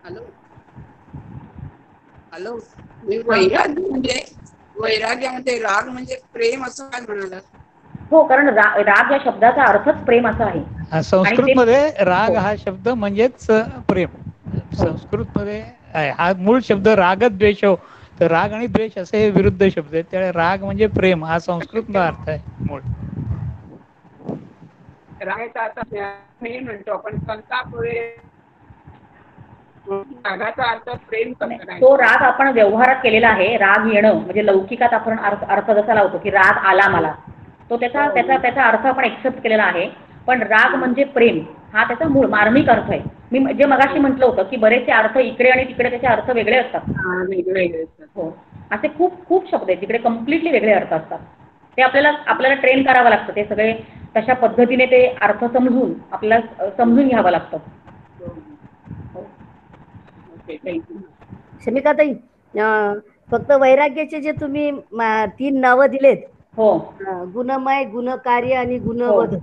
D: हॅलो हॅलो वैराग्यामध्ये राग म्हणजे प्रेम असं काय म्हणाला?
A: हो, कारण राग या शब्दाचा अर्थच प्रेम असा आहे.
C: संस्कृत मध्ये राग हा शब्द म्हणजेच प्रेम. संस्कृत मध्ये हा मूळ शब्द रागद्वेष, तर राग आणि द्वेष असे विरुद्ध शब्द आहेत, त्यामुळे राग म्हणजे प्रेम हा संस्कृत अर्थ आहे मूळ.
D: रागाचा अर्थ नाही म्हणतो आपण संतापुरे, रागाचा अर्थ प्रेम करतो.
A: तो राग आपण व्यवहारात केलेला आहे. राग येणं म्हणजे लौकिकात आपण अर्थ जसा लावतो की राग आला मला, तो त्याचा अर्थ आपण एक्सेप्ट केलेला आहे. पण राग म्हणजे प्रेम हा त्याचा मूळ मार्मिक अर्थ आहे. मी जे मगाशी म्हटलं होतं की बरेचसे अर्थ इकडे आणि तिकडे त्याचे अर्थ वेगळे असतात. हो, असे खूप खूप शब्द आहेत जिकडे कम्प्लिटली वेगळे अर्थ असतात. ते आपल्याला ट्रेन करावं लागतं, ते सगळे तशा पद्धतीने ते अर्थ समजून आपल्याला समजून घ्यावं लागतं.
E: शमिकाताई, फक्त वैराग्याचे जे तुम्ही 3 नावं दिलेत,
A: हो,
E: गुणमय, गुणकार्य आणि गुणवध,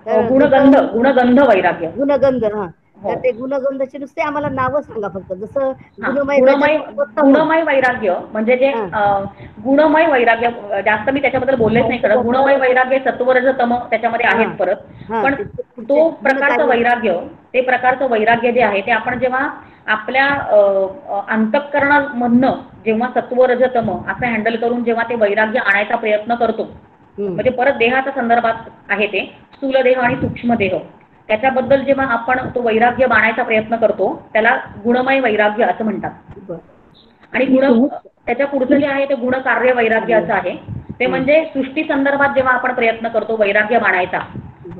A: गुणगंध वैराग्य,
E: गुणगंध. हा, तर ते गुणगंधाचे नुसते आम्हाला नावं सांगा फक्त. जसं
A: गुणमय वैराग्य म्हणजे जे गुणमय वैराग्य, जास्त मी त्याच्याबद्दल बोललेच नाही करत. गुणमय वैराग्य सत्वरज तम त्याच्यामध्ये आहेत परत, पण तो प्रकारचं वैराग्य, ते प्रकारचं वैराग्य जे आहे ते आपण जेव्हा आपल्या अंतःकरणामधनं जेव्हा सत्वरज तम असं हँडल करून जेव्हा ते वैराग्य आणायचा प्रयत्न करतो, म्हणजे परत देहाच्या संदर्भात आहे ते, स्थूल देह आणि सूक्ष्म देह, त्याच्याबद्दल जेव्हा आपण तो वैराग्य बाणायचा प्रयत्न करतो त्याला गुणमय वैराग्य असं म्हणतात. आणि त्याच्या पुढचं जे आहे ते गुणकार्य वैराग्य असं आहे. ते म्हणजे सृष्टी संदर्भात जेव्हा आपण प्रयत्न करतो वैराग्य बाणायचा,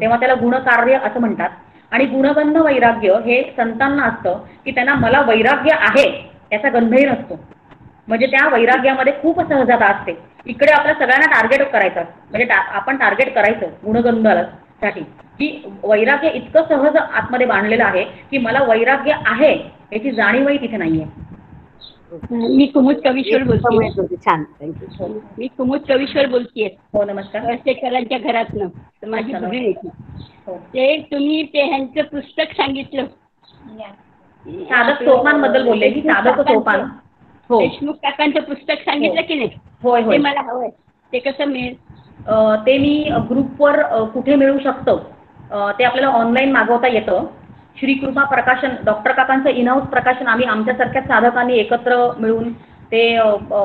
A: तेव्हा त्याला गुणकार्य असं म्हणतात. आणि गुणगंध वैराग्य हे संतांना असतं की त्यांना मला वैराग्य आहे याचा गंधही नसतो, म्हणजे त्या वैराग्यामध्ये खूप सहजता असते. इकडे आपल्या सगळ्यांना टार्गेट करायचं, म्हणजे आपण टार्गेट करायचं गुणगंधासाठी की वैराग्य इतकं सहज आतमध्ये बांधलेलं आहे की मला वैराग्य आहे याची जाणीवही तिथे नाहीये.
F: मी कुमुद कवीश्वर बोलते.
E: छान, थँक्यू.
F: मी कुमुद कवीश्वर बोलतेय.
A: हो, नमस्कार.
F: शेतकऱ्यांच्या घरातनं. तर माझी बहीण येते. ते तुम्ही ते ह्यांचं पुस्तक सांगितलं,
A: साधक सोपानबद्दल बोलले की साधक सोपान. हो,
F: देशमुख काकांचं पुस्तक सांगितलं की नाही?
A: होय
F: ते
A: होय.
F: मला हवंय. ते कसं मिळेल?
A: ते मी ग्रुपवर कुठे मिळू शकतं ते आपल्याला ऑनलाईन मागवता येतं. श्रीकृपा प्रकाशन, डॉक्टर काकांचं इनहाऊस प्रकाशन, आम्ही आमच्यासारख्या साधकांनी एकत्र मिळून ते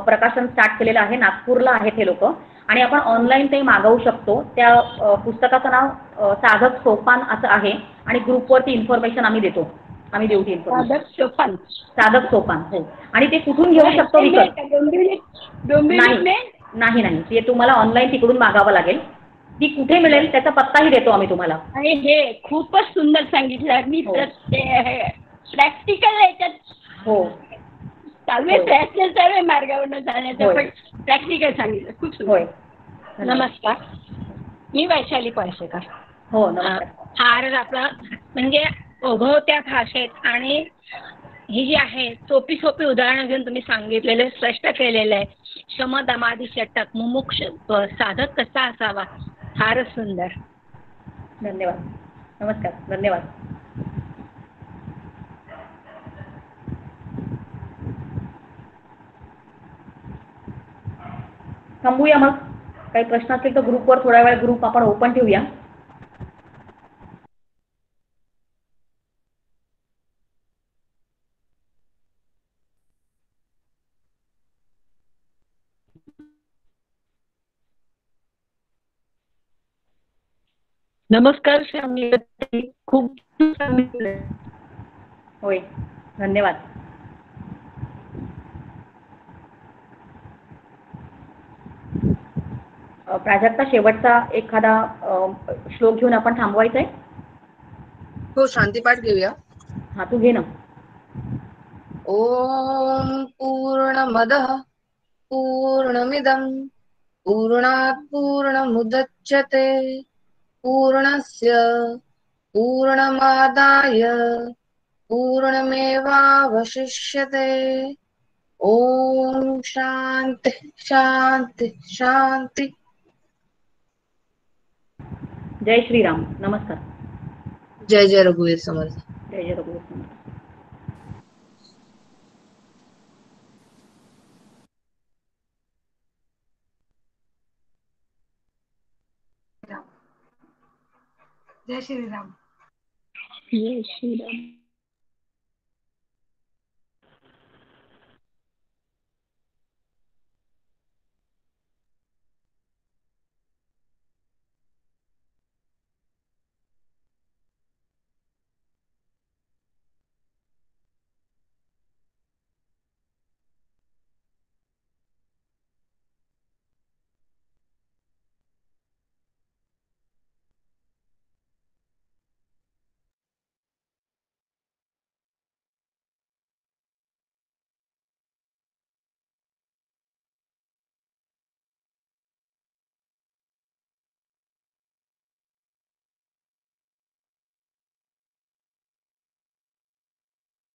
A: प्रकाशन स्टार्ट केलेलं आहे. नागपूरला आहेत हे लोक, आणि आपण ऑनलाईन ते मागवू शकतो. त्या पुस्तकाचं नाव साधक सोपान असं आहे, आणि ग्रुपवरती इन्फॉर्मेशन आम्ही देऊ ती इन्फॉर्मेशन. साधक सोपान. हो, आणि ते कुठून घेऊ शकतो नाही, ते तुम्हाला ऑनलाईन तिकडून मागावं लागेल. ती कुठे मिळेल त्याचा पत्ताही देतो आम्ही तुम्हाला.
F: आणि हे खूपच सुंदर सांगितलं. मी प्रॅक्टिकल याच्यात चालू मार्गावर जाण्याचं, पण प्रॅक्टिकल सांगितलं. खूप सुंदर. नमस्कार, मी वैशाली पळसेकर.
A: हो, नमस्कार.
F: फार आपला म्हणजे ओघवत्या भाषेत आणि ही जी आहे सोपी उदाहरणं घेऊन तुम्ही सांगितलेलं, स्पष्ट केलेलं आहे. शम दमादी षटक, मुमुक्ष साधक कसा असावा, फारच सुंदर.
A: धन्यवाद. नमस्कार, धन्यवाद. थांबूया मग. काही प्रश्न असतील तर ग्रुपवर थोड्या वेळ ग्रुप आपण ओपन ठेवूया.
F: नमस्कार. खूप
A: होय, धन्यवाद. प्राजक्ता, शेवटचा एखादा श्लोक घेऊन आपण थांबवायचंय.
B: हो, शांतीपाठ घेऊया.
A: हा, तू घे ना.
B: ॐ पूर्णमदः पूर्णमिदं पूर्णात् पूर्णमुदच्यते पूर्णस्य पूर्णमादाय पूर्णमेवावशिष्यते ॐ शान्ति शान्ति शान्ति.
A: जय श्रीराम. नमस्कार.
B: जय जय रघुवीर समर्थ.
A: जय जय रघुवीर समर्थ.
G: जय श्रीराम.
F: जय श्रीराम.